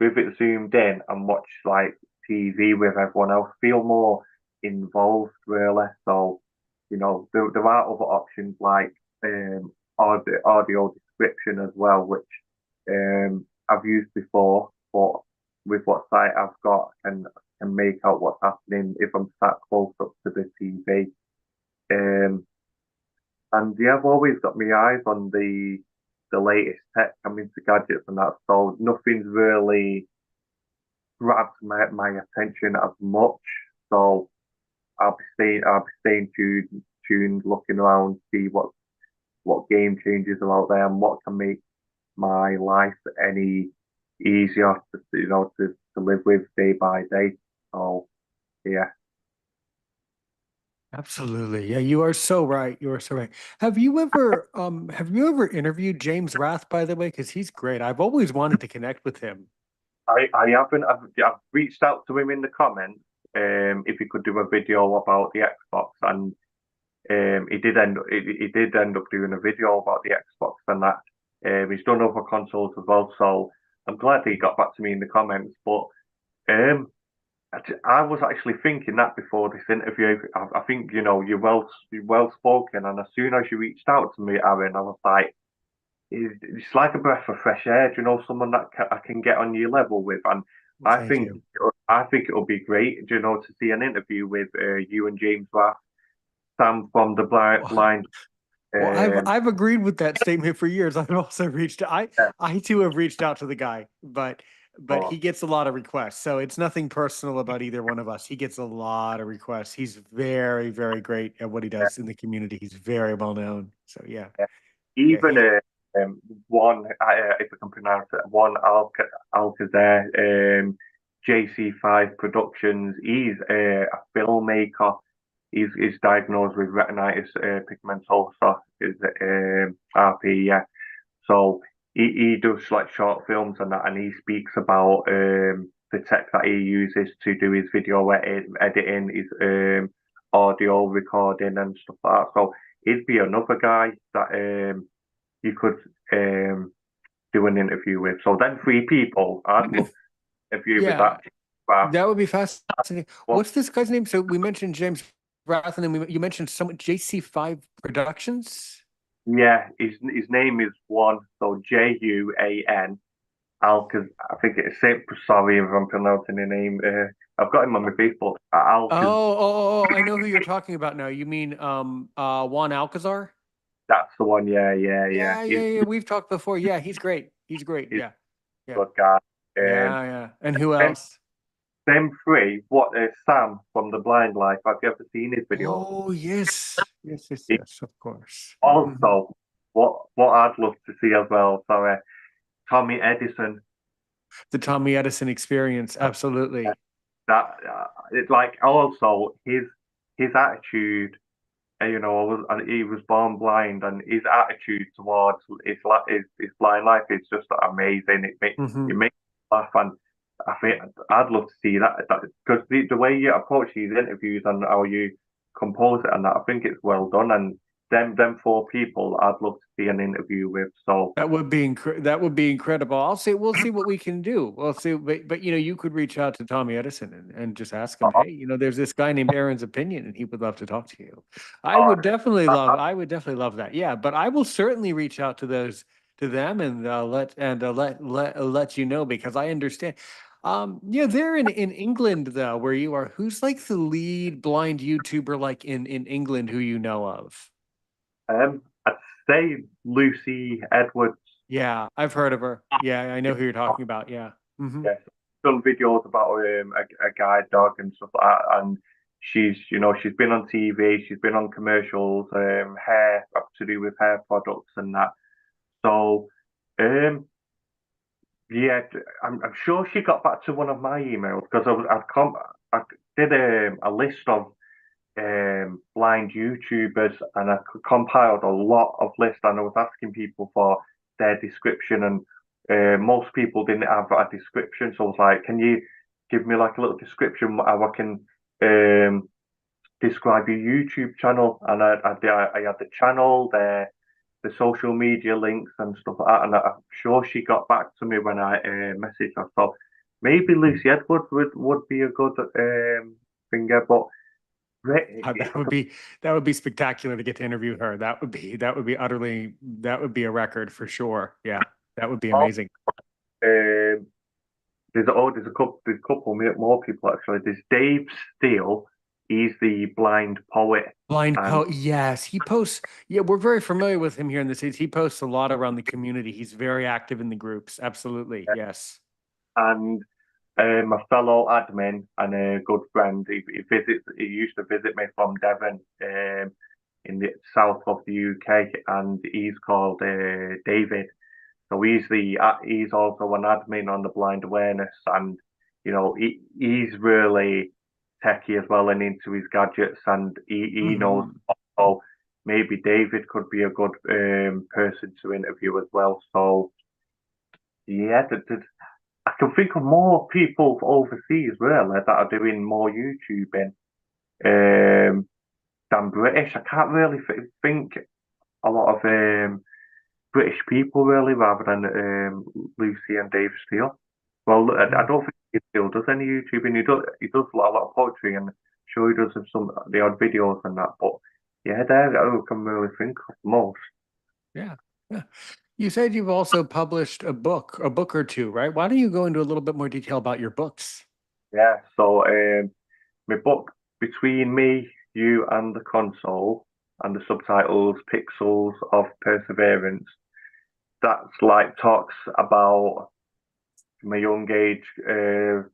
with it zoomed in and watch like TV with everyone else, feel more involved really. So, there are other options like audio description as well, which I've used before, but with what site I've got, can make out what's happening if I'm sat close up to the TV. Um, and yeah, I've always got my eyes on the latest tech coming to gadgets and that. So nothing's really grabbed my attention as much. So I'll be staying tuned, looking around, see what game changes are out there and what can make my life any easier to live with day by day. So yeah. Absolutely. Yeah, you are so right. You are so right. Have you ever interviewed James Rath, by the way? Because he's great. I've always wanted to connect with him. I haven't. I've reached out to him in the comments. If he could do a video about the Xbox, and he did end up doing a video about the Xbox and that. He's done other consoles as well, so I'm glad he got back to me in the comments. But um, I was actually thinking that before this interview. I think you're well spoken, and as soon as you reached out to me, Aaron, I was like, it's like a breath of fresh air. Someone that I can get on your level with, and I Thank think you. I think it'll be great. To see an interview with you and James Rath, Sam from the Blind. Well, I've Um, I've agreed with that statement for years. I've also reached I too have reached out to the guy, but he oh, gets a lot of requests. So it's nothing personal about either one of us. He gets a lot of requests. He's very, very great at what he yeah, does in the community. He's very well known. So yeah. yeah. Yeah, Even one, if I can pronounce it, one Alcazar, JC5 Productions. He's a filmmaker. He's diagnosed with retinitis pigmentosa, is RP, yeah. So he does like short films and that, and he speaks about the tech that he uses to do his video editing, his audio recording and stuff like that. So he'd be another guy that you could um, do an interview with. So then three people, I'd love to interview with yeah, that. But that would be fascinating. well, What's this guy's name? So we mentioned James Rath, and then you mentioned some JC5 Productions. yeah, his name is Juan, so Juan. Alcaz, I think it's sorry if I'm pronouncing the name. I've got him on my Facebook. Alcaz, I know who you're talking about now. You mean Juan Alcazar? that's the one. Yeah, yeah, yeah. Yeah, yeah, yeah. We've talked before. Yeah, he's great. He's great. He's Yeah. a Yeah. good guy. Yeah, yeah. And who Them, else? them three. What Sam from The Blind Life? Have you ever seen his videos? Oh, yes. Yes, yes, He, yes, of course. Mhm. also, what I'd love to see as well. Sorry, Tommy Edison. The Tommy Edison experience. Absolutely. That it's like also his attitude. He was born blind, and his attitude towards his blind life is just amazing. It Hmm. makes me laugh, and I think I'd love to see that because the way you approach these interviews and how you compose it and that, I think it's well done. And them four people, I'd love to see an interview with. So That would be incredible. We'll see what we can do. We'll see, but you could reach out to Tommy Edison and just ask him, uh, hey, there's this guy named Aaron's Opinion, and he would love to talk to you. uh, I would definitely love that. Yeah, but I will certainly reach out to them and let you know because I understand. Yeah, they're in England though, where you are. Who's like the lead blind YouTuber like in England who you know of? I'd say Lucy Edwards. Yeah, I've heard of her. Yeah, I know who you're talking about. Yeah. Hmm. Yes, done videos about a guide dog and stuff like that. And she's been on TV, she's been on commercials, hair to do with hair products and that. So, um, yeah, I'm sure she got back to one of my emails because I did a list of blind YouTubers and I compiled a lot of lists and I was asking people for their description and most people didn't have a description. So I was like, can you give me like a little description how I can um, describe your YouTube channel? And I had the channel, the social media links and stuff like that. And I'm sure she got back to me when I messaged her. So maybe Lucy Edwards would be a good finger, but That if I would could, be that would be spectacular to get to interview her. That would be a record for sure. Yeah, that would be oh, amazing. there's a couple more people actually. There's Dave Steele. He's the blind poet, Blind and Poet, yes, he posts. Yeah, we're very familiar with him here in the States. He posts a lot around the community. He's very active in the groups. Absolutely, yes. and my fellow admin and a good friend. He used to visit me from Devon. in the south of the UK, and he's called David. So he's also an admin on the blind awareness, and he's really techie as well and into his gadgets, and he knows. Hmm. So maybe David could be a good person to interview as well. So yeah, I can think of more people overseas really that are doing more YouTubing than British. I can't really think a lot of British people really, rather than Lucy and Dave Steele. Well, I Yeah. don't think he still does any YouTubing. He does a lot of poetry, and sure he does have some the odd videos and that. But yeah, there I can really think of most. Yeah. Yeah. You said you've also published a book or two, right? Why don't you go into a little bit more detail about your books? Yeah, so my book Between Me, You and the Console, and the subtitles Pixels of Perseverance. That's like talks about my young age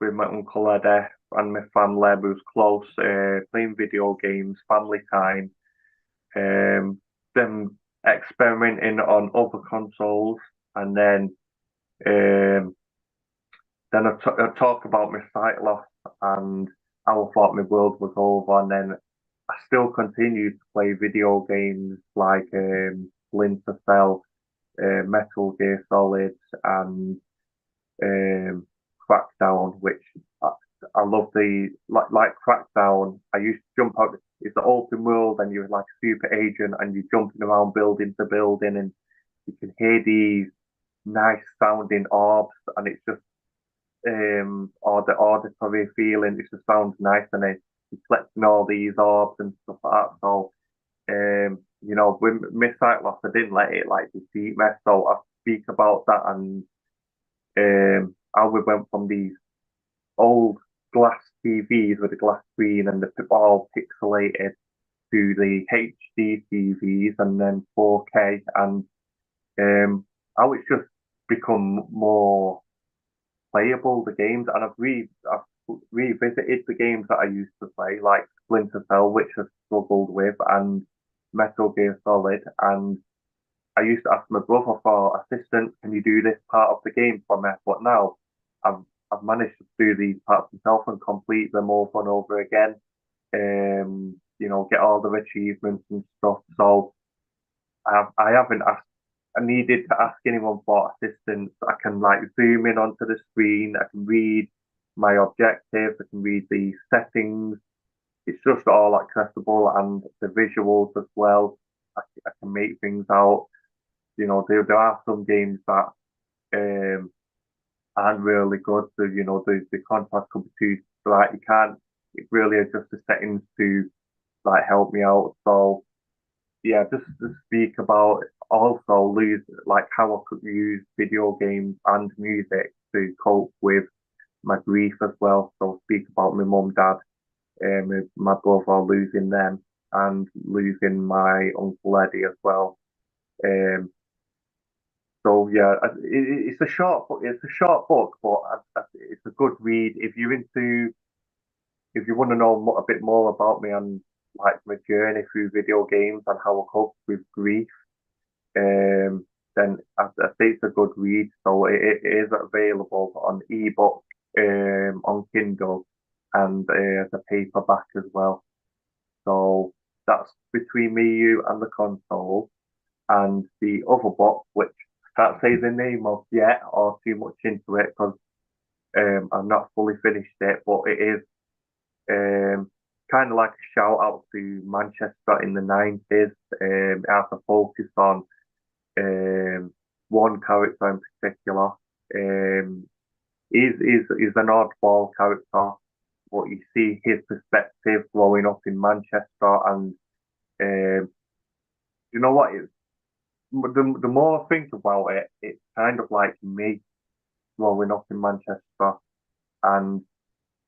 with my uncle Eddie and my family was close, playing video games, family time, them experimenting on other consoles, and um, then I talk about my sight loss and how I thought my world was over, and then I still continued to play video games like Splinter Cell, Metal Gear Solid, and um, Crackdown, which I, I love the like Crackdown. I used to jump out. It's the open world, and you're like a super agent, and you're jumping around building to building, and you can hear these nice sounding orbs, and it's just or the auditory feeling. It just sounds nice, and then you're collecting all these orbs and stuff like that. So with my sight loss, I didn't let it like defeat me. So I speak about that and how we went from these old glass TVs with a glass screen and the all pixelated to the HD TVs and then 4K, and how it's just become more playable, the games, and I've revisited the games that I used to play, like Splinter Cell, which I struggled with, and Metal Gear Solid, and I used to ask my brother for assistance. Can you do this part of the game for me? But now I've I've managed to do these parts myself and complete them over and over again. Get all the achievements and stuff. So I haven't asked. I needed to ask anyone for assistance. I can like zoom in onto the screen. I can read my objectives. I can read the settings. It's just all accessible, and the visuals as well. I can make things out. There are some games that um, aren't really good. So, the contrast could be too bright. You can't it really adjust the settings to like help me out. So yeah, just to speak about also lose like how I could use video games and music to cope with my grief as well. So speak about my mum, dad, my brother losing them and losing my uncle Eddie as well. Um, So yeah, it's a short book. It's a short book, but it's a good read if you want to know a bit more about me and like my journey through video games and how I cope with grief. Then I say it's a good read. So it is available on ebook, on Kindle, and as a paperback as well. So that's Between Me, You, and the Console. And the other book, which I can't say the name of yet or too much into it because I've not fully finished it, but it is kind of like a shout out to Manchester in the 90s. It has a focus on um, one character in particular. Um, he's an oddball character, but you see his perspective growing up in Manchester, and you know what? The more I think about it, it's kind of like me growing up in Manchester. And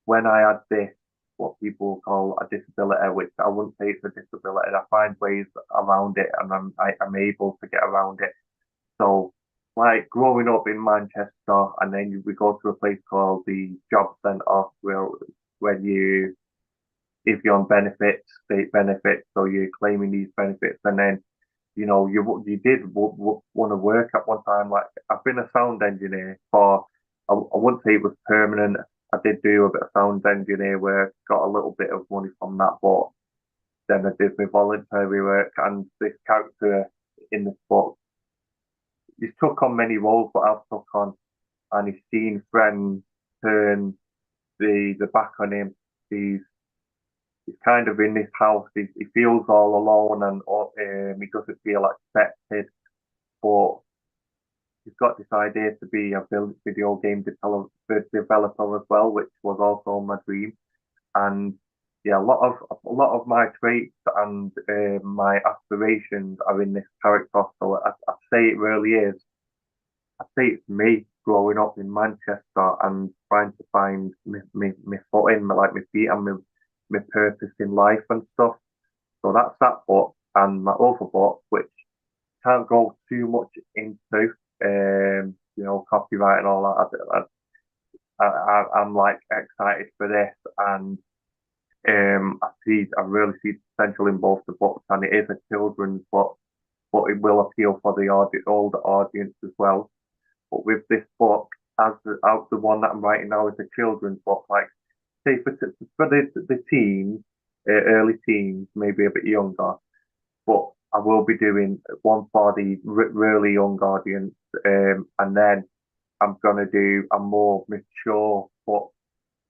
when I had this, what people call a disability, which I wouldn't say it's a disability, I find ways around it, and I'm able to get around it. So, like growing up in Manchester, and then we go to a place called the Job Centre, where when you if you're on benefits, state benefits, so you're claiming these benefits, and then you did want to work at one time. Like I've been a sound engineer for, I wouldn't say it was permanent. I did do a bit of sound engineer work, got a little bit of money from that, but then I did my voluntary work. And this character in this book, he's took on many roles, but I've took on, and he's seen friends turn the back on him. He's he's kind of in this house. He feels all alone, and he doesn't feel accepted. But he's got this idea to be a video game developer as well, which was also my dream. And yeah, a lot of my traits and my aspirations are in this character. So I say it really is. I say it's me growing up in Manchester and trying to find my footing, like my feet and my purpose in life and stuff. So that's that book and my other book, which can't go too much into, copyright and all that. I'm like excited for this, and I really see potential in both the books, and it is a children's book, but it will appeal for the older audience as well. But with this book, as the one that I'm writing now is a children's book, like say for the teens, early teens, maybe a bit younger, but I will be doing one for the really young audience, and then I'm gonna do a more mature book,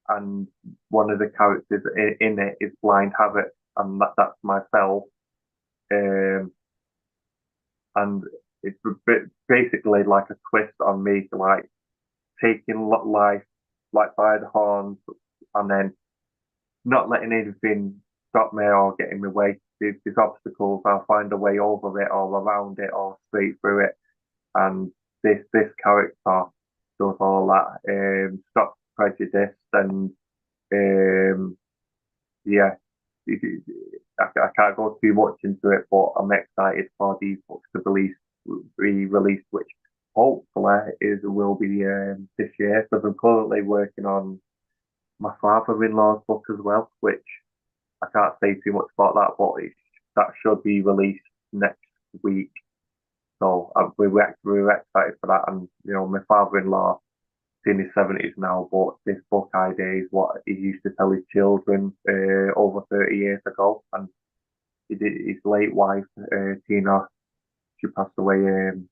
and one of the characters in it is Blind Habit, and that's myself, um, and it's basically like a twist on me, like taking life like by the horns, and then not letting anything stop me or get in my way. There's obstacles, I'll find a way over it or around it or straight through it. And this character does all that. Stops prejudice and um, yeah, I can't go too much into it, but I'm excited for these books to be released, which hopefully is will be this year. Because I'm currently working on my father-in-law's book as well, which I can't say too much about that, but that should be released next week. So we're excited for that. And my father-in-law is in his 70s now, but this book idea is what he used to tell his children over 30 years ago. And his late wife, Tina, she passed away in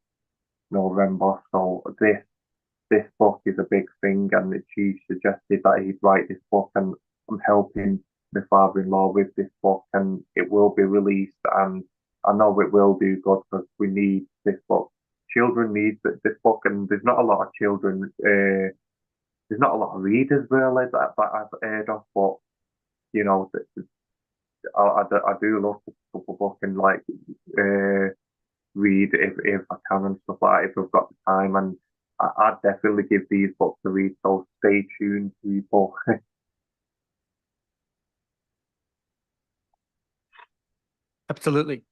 November. So this book is a big thing, and she suggested that he'd write this book, and I'm helping my father-in-law with this book, and it will be released, and I know it will do good because we need this book. Children need this book, and there's not a lot of children. There's not a lot of readers really that I've heard of, but you know, I do love to pick up a book and like read if I can and stuff like that, if I've got the time, and I'd definitely give these books a read. So stay tuned, people. Absolutely.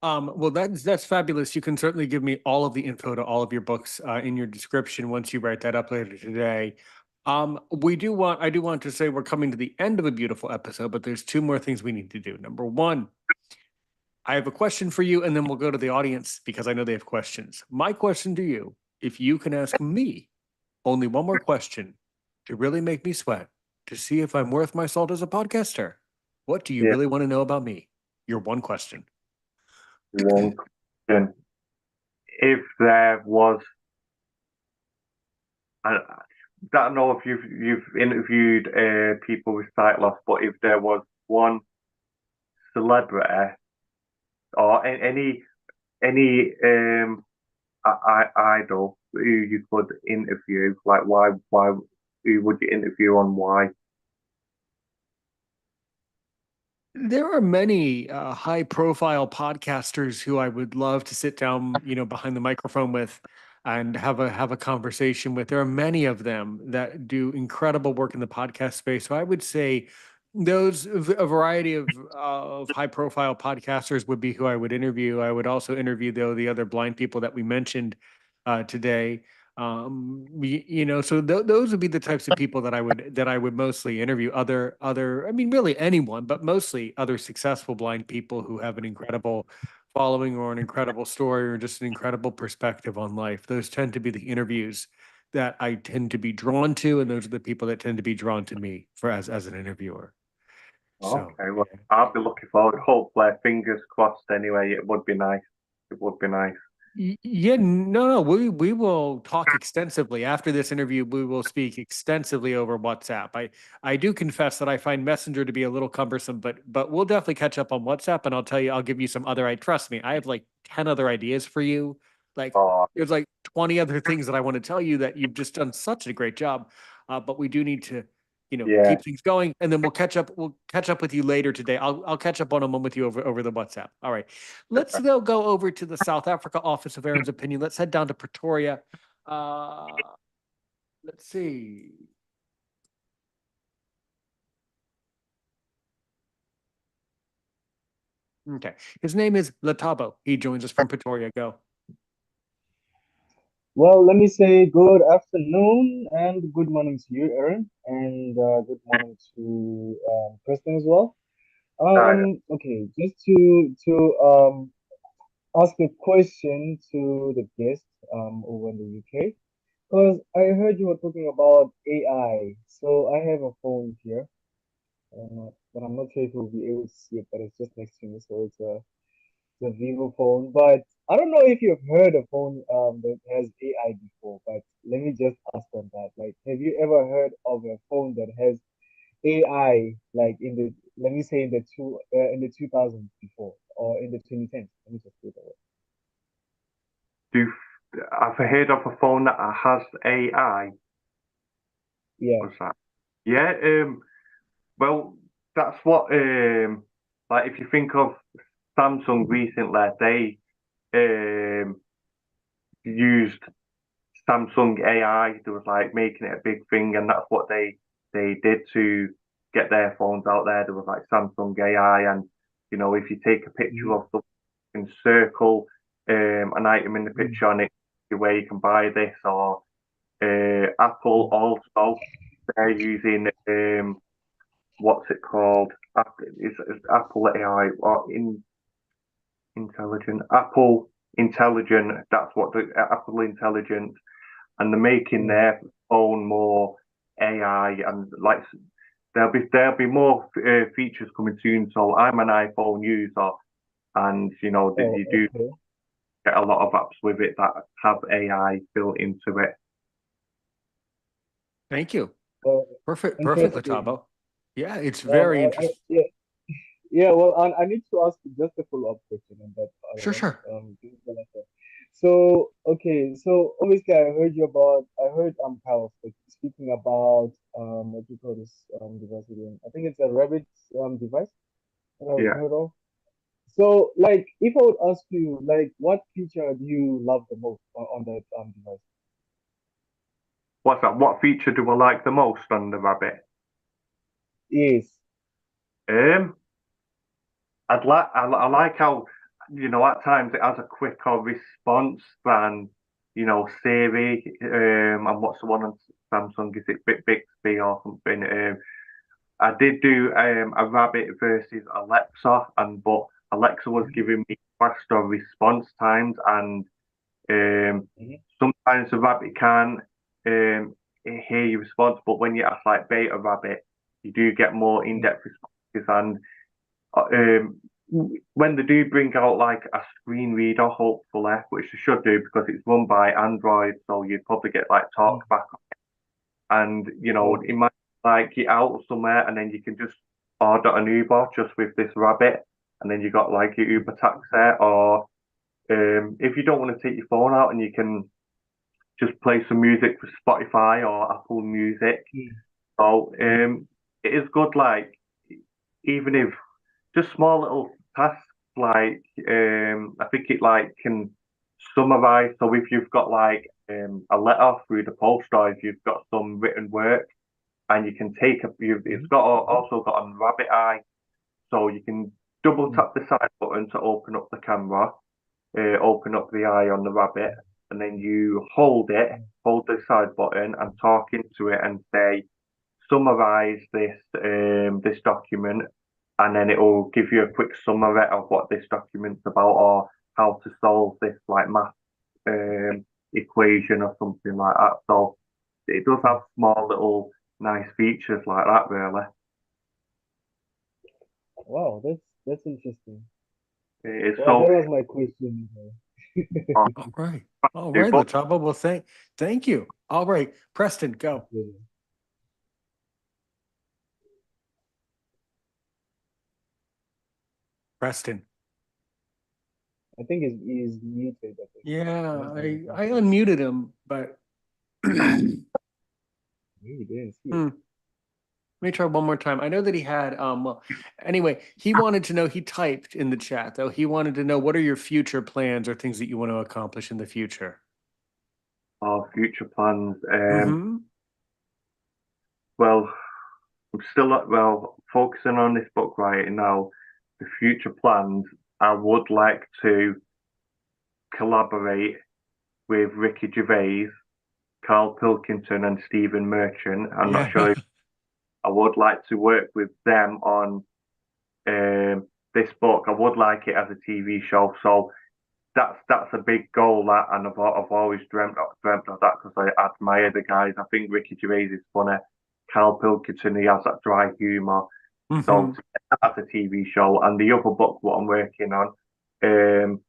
Well, that's fabulous. You can certainly give me all of the info to all of your books in your description once you write that up later today. I do want to say we're coming to the end of a beautiful episode, but there's two more things we need to do. Number one, I have a question for you, and then we'll go to the audience because I know they have questions. My question to you, if you can ask me only one more question to really make me sweat, to see if I'm worth my salt as a podcaster, what do you Yeah, really want to know about me? Your one question. one question. If there was, I don't know if you've interviewed people with sight loss, but if there was one celebrity or any idol who you could interview, like why who would you interview on why? There are many high profile podcasters who I would love to sit down, behind the microphone with and have a conversation with. There are many of them that do incredible work in the podcast space. So I would say a variety of high profile podcasters would be who I would interview. I would also interview though the other blind people that we mentioned today. So those would be the types of people that I would mostly interview. I mean, really anyone, but mostly other successful blind people who have an incredible following or an incredible story or just an incredible perspective on life. Those tend to be the interviews that I tend to be drawn to, and those are the people that tend to be drawn to me for as an interviewer. So Okay, well, I'll be looking forward. Hopefully, fingers crossed. Anyway, it would be nice. It would be nice. Yeah, no, we will talk extensively after this interview. We will speak extensively over WhatsApp. I do confess that I find Messenger to be a little cumbersome, but we'll definitely catch up on WhatsApp, and I'll give you some other. I trust me, I have like 10 other ideas for you. Like Oh, there's like 20 other things that I want to tell you that you've just done such a great job. But we do need to, yeah. keep things going, and then we'll catch up. We'll catch up with you later today. I'll catch up on a moment with you over the WhatsApp. All right. Let's though go over to the South Africa office of Aaron's opinion. Let's head down to Pretoria. Uh, let's see. Okay. His name is Latabo. He joins us from Pretoria. Go. Well, let me say good afternoon and good morning to you, Aaron, and good morning to Preston as well. Right. Okay, just to ask a question to the guest over in the UK, because I heard you were talking about AI. So I have a phone here, but I'm not sure if you'll be able to see it, but it's just next to me, so it's a Vivo phone, but I don't know if you've heard a phone that has AI before, but let me just ask on that. Like, have you ever heard of a phone that has AI like in the let me say in the 2000s before or in the 2010s? Let me just put it that way. Do I've heard of a phone that has AI. Yeah. What's that? Yeah. Well, that's what. Like if you think of Samsung recently, they used Samsung AI. They was like making it a big thing, and that's what they did to get their phones out there. There was like Samsung AI, and if you take a picture Mhm. of something, you can circle an item in the Mhm. picture, and it where you can buy this. Or Apple also, they're using what's it called? It's Apple AI or intelligent Apple Intelligent. That's what the Apple Intelligent, and they're making Mhm. their phone more AI, and like there'll be more features coming soon. So I'm an iPhone user, and that Oh, you do okay. get a lot of apps with it that have AI built into it. Thank you. Well, Perfect, interesting. Latabo. Yeah, it's very interesting. Yeah, yeah, well, I need to ask you just a follow-up question on that other Sure, one. sure. So, okay, so obviously I heard Carl speaking about what do you call this device again? I think it's a rabbit device that I've Yeah. heard of. So, like, if I would ask you, like, what feature do you love the most on that device? What's that? What feature do I like the most on the Rabbit? Yes. Um, I like how at times it has a quicker response than Siri, and what's the one on Samsung? Is it Bixby or something? I did do a Rabbit versus Alexa, but Alexa was Mhm. giving me faster response times, and um, Mhm. sometimes the Rabbit can um, hear your response, but when you ask like Beta Rabbit, you do get more Mhm. in-depth responses. And um, when they do bring out like a screen reader, hopefully, which they should do because it's run by Android, so you'd probably get like Mhm. talk back, and it Okay. might like you out somewhere, and then you can just order an Uber just with this Rabbit, and then you got like your Uber taxi, or if you don't want to take your phone out, and you can just play some music for Spotify or Apple Music. Mhm. So Mhm. it is good, like even if just small little tasks, like I think it like can summarize. So if you've got like a letter through the post, or if you've got some written work, and you can take it's Mhm. got also got a rabbit eye, so you can double Mhm. tap the side button to open up the camera, open up the eye on the rabbit, and then you hold the side button, and talk into it and say, summarize this document, and then it will give you a quick summary of what this document's about, or how to solve this like math equation or something like that. So it does have small little nice features like that, really. Wow, that's interesting. It's Well, so that was my question. fun. All right. All New right, book. Latava. Well, thank you. All right, Preston, go. Preston. I think he's muted. I think. Yeah, Maybe he's not I there. unmuted him, but hmm. Maybe he didn't see it. Let me try one more time. I know that he had well, anyway, he wanted to know, he typed in the chat though. He wanted to know, what are your future plans or things that you want to accomplish in the future? Our future plans. Mm-hmm. Well, I'm still focusing on this book right now. The future plans. I would like to collaborate with Ricky Gervais, Carl Pilkington, and Stephen Merchant. I'm not Yeah. sure if I would like to work with them on this book. I would like it as a TV show. So that's a big goal, that, and I've always dreamt of that because I admire the guys. I think Ricky Gervais is funny. Carl Pilkington, he has that dry humour. So Mm-hmm. that's a TV show. And the other book what I'm working on, um,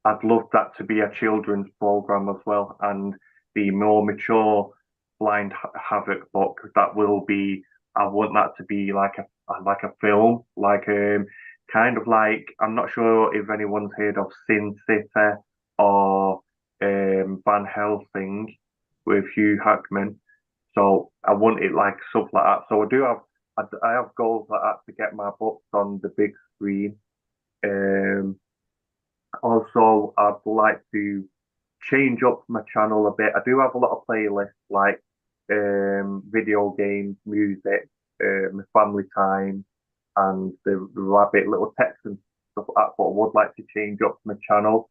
I'd love that to be a children's program as well, and the more mature Blind Havoc book that will be. I want that to be like a film, kind of like, I'm not sure if anyone's heard of Sin City or Van Helsing with Hugh Hackman. So I want it like stuff like that. So I have goals like that to get my books on the big screen. Um, Also, I'd like to change up my channel a bit. I do have a lot of playlists like video games, music, my family time, and the rabbit little text and stuff like that. But I would like to change up my channel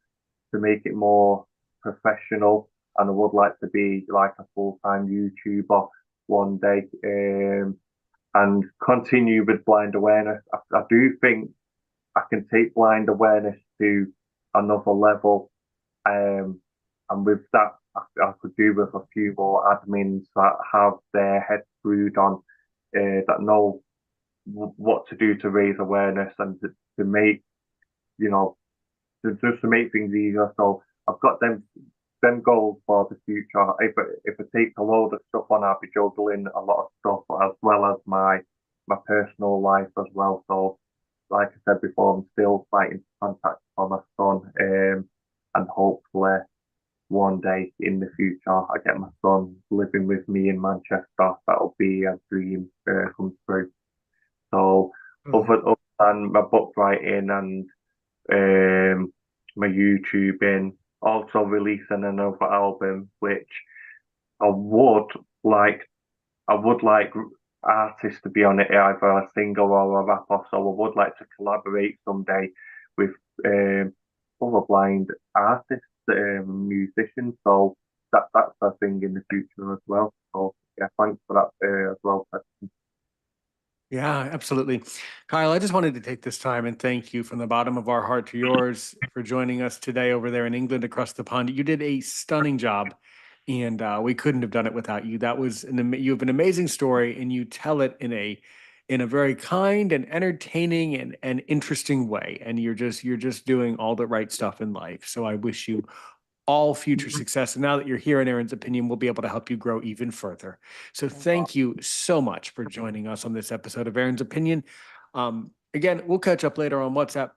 to make it more professional, and I would like to be like a full-time YouTuber one day, and continue with blind awareness. I do think I can take blind awareness to another level. And with that, I could do with a few more admins that have their head screwed on, that know what to do to raise awareness and to make, you know, just to make things easier. So I've got them goals for the future. If it takes a load of stuff on, I'll be juggling a lot of stuff as well as my personal life as well. So like I said before, I'm still fighting contact for my son, and hopefully one day in the future I get my son living with me in Manchester. That'll be a dream come true. So other than my book writing and my YouTubing, also releasing another album, which I would like I would like artists to be on it, either a singer or a rapper. So I would like to collaborate someday with other blind artists, musicians. So that's a thing in the future as well. So yeah, thanks for that as well. Yeah, absolutely. Kyle, I just wanted to take this time and thank you from the bottom of our heart to yours for joining us today over there in England across the pond. You did a stunning job, and we couldn't have done it without you. That was you have an amazing story, and you tell it in a very kind and entertaining and interesting way. And you're just doing all the right stuff in life. So I wish you all future success. And now that you're here in Aaron's Opinion, we'll be able to help you grow even further. So thank you so much for joining us on this episode of Aaron's Opinion. Again, we'll catch up later on WhatsApp.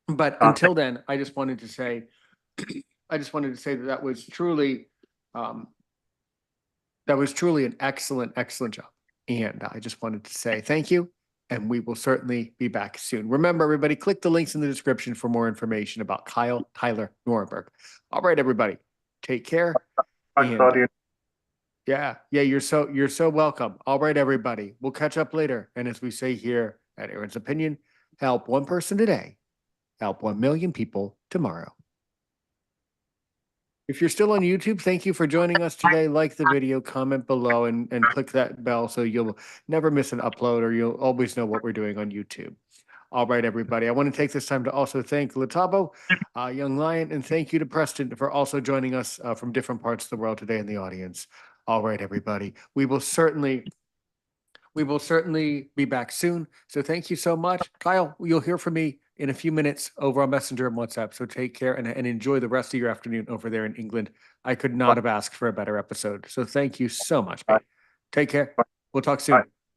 But until then, I just wanted to say, that um, that was truly an excellent, excellent job. And I just wanted to say thank you. And we will certainly be back soon. Remember, everybody, click the links in the description for more information about Kyle Tyler Nuremberg. All right, everybody, take care. Thanks, And audience. yeah, you're so welcome. All right, everybody, we'll catch up later. And as we say here at Aaron's Opinion, help one person today, help 1 million people tomorrow. If you're still on YouTube, thank you for joining us today. Like the video, comment below, and click that bell so you'll never miss an upload, or you'll always know what we're doing on YouTube. All right, everybody. I want to take this time to also thank Latabo, Young Lion, and thank you to Preston for also joining us from different parts of the world today in the audience. All right, everybody. We will certainly be back soon. So thank you so much. Kyle, you'll hear from me in a few minutes over on Messenger and WhatsApp. So take care and enjoy the rest of your afternoon over there in England. I could not have asked for a better episode. So thank you so much, mate. Take care. We'll talk soon.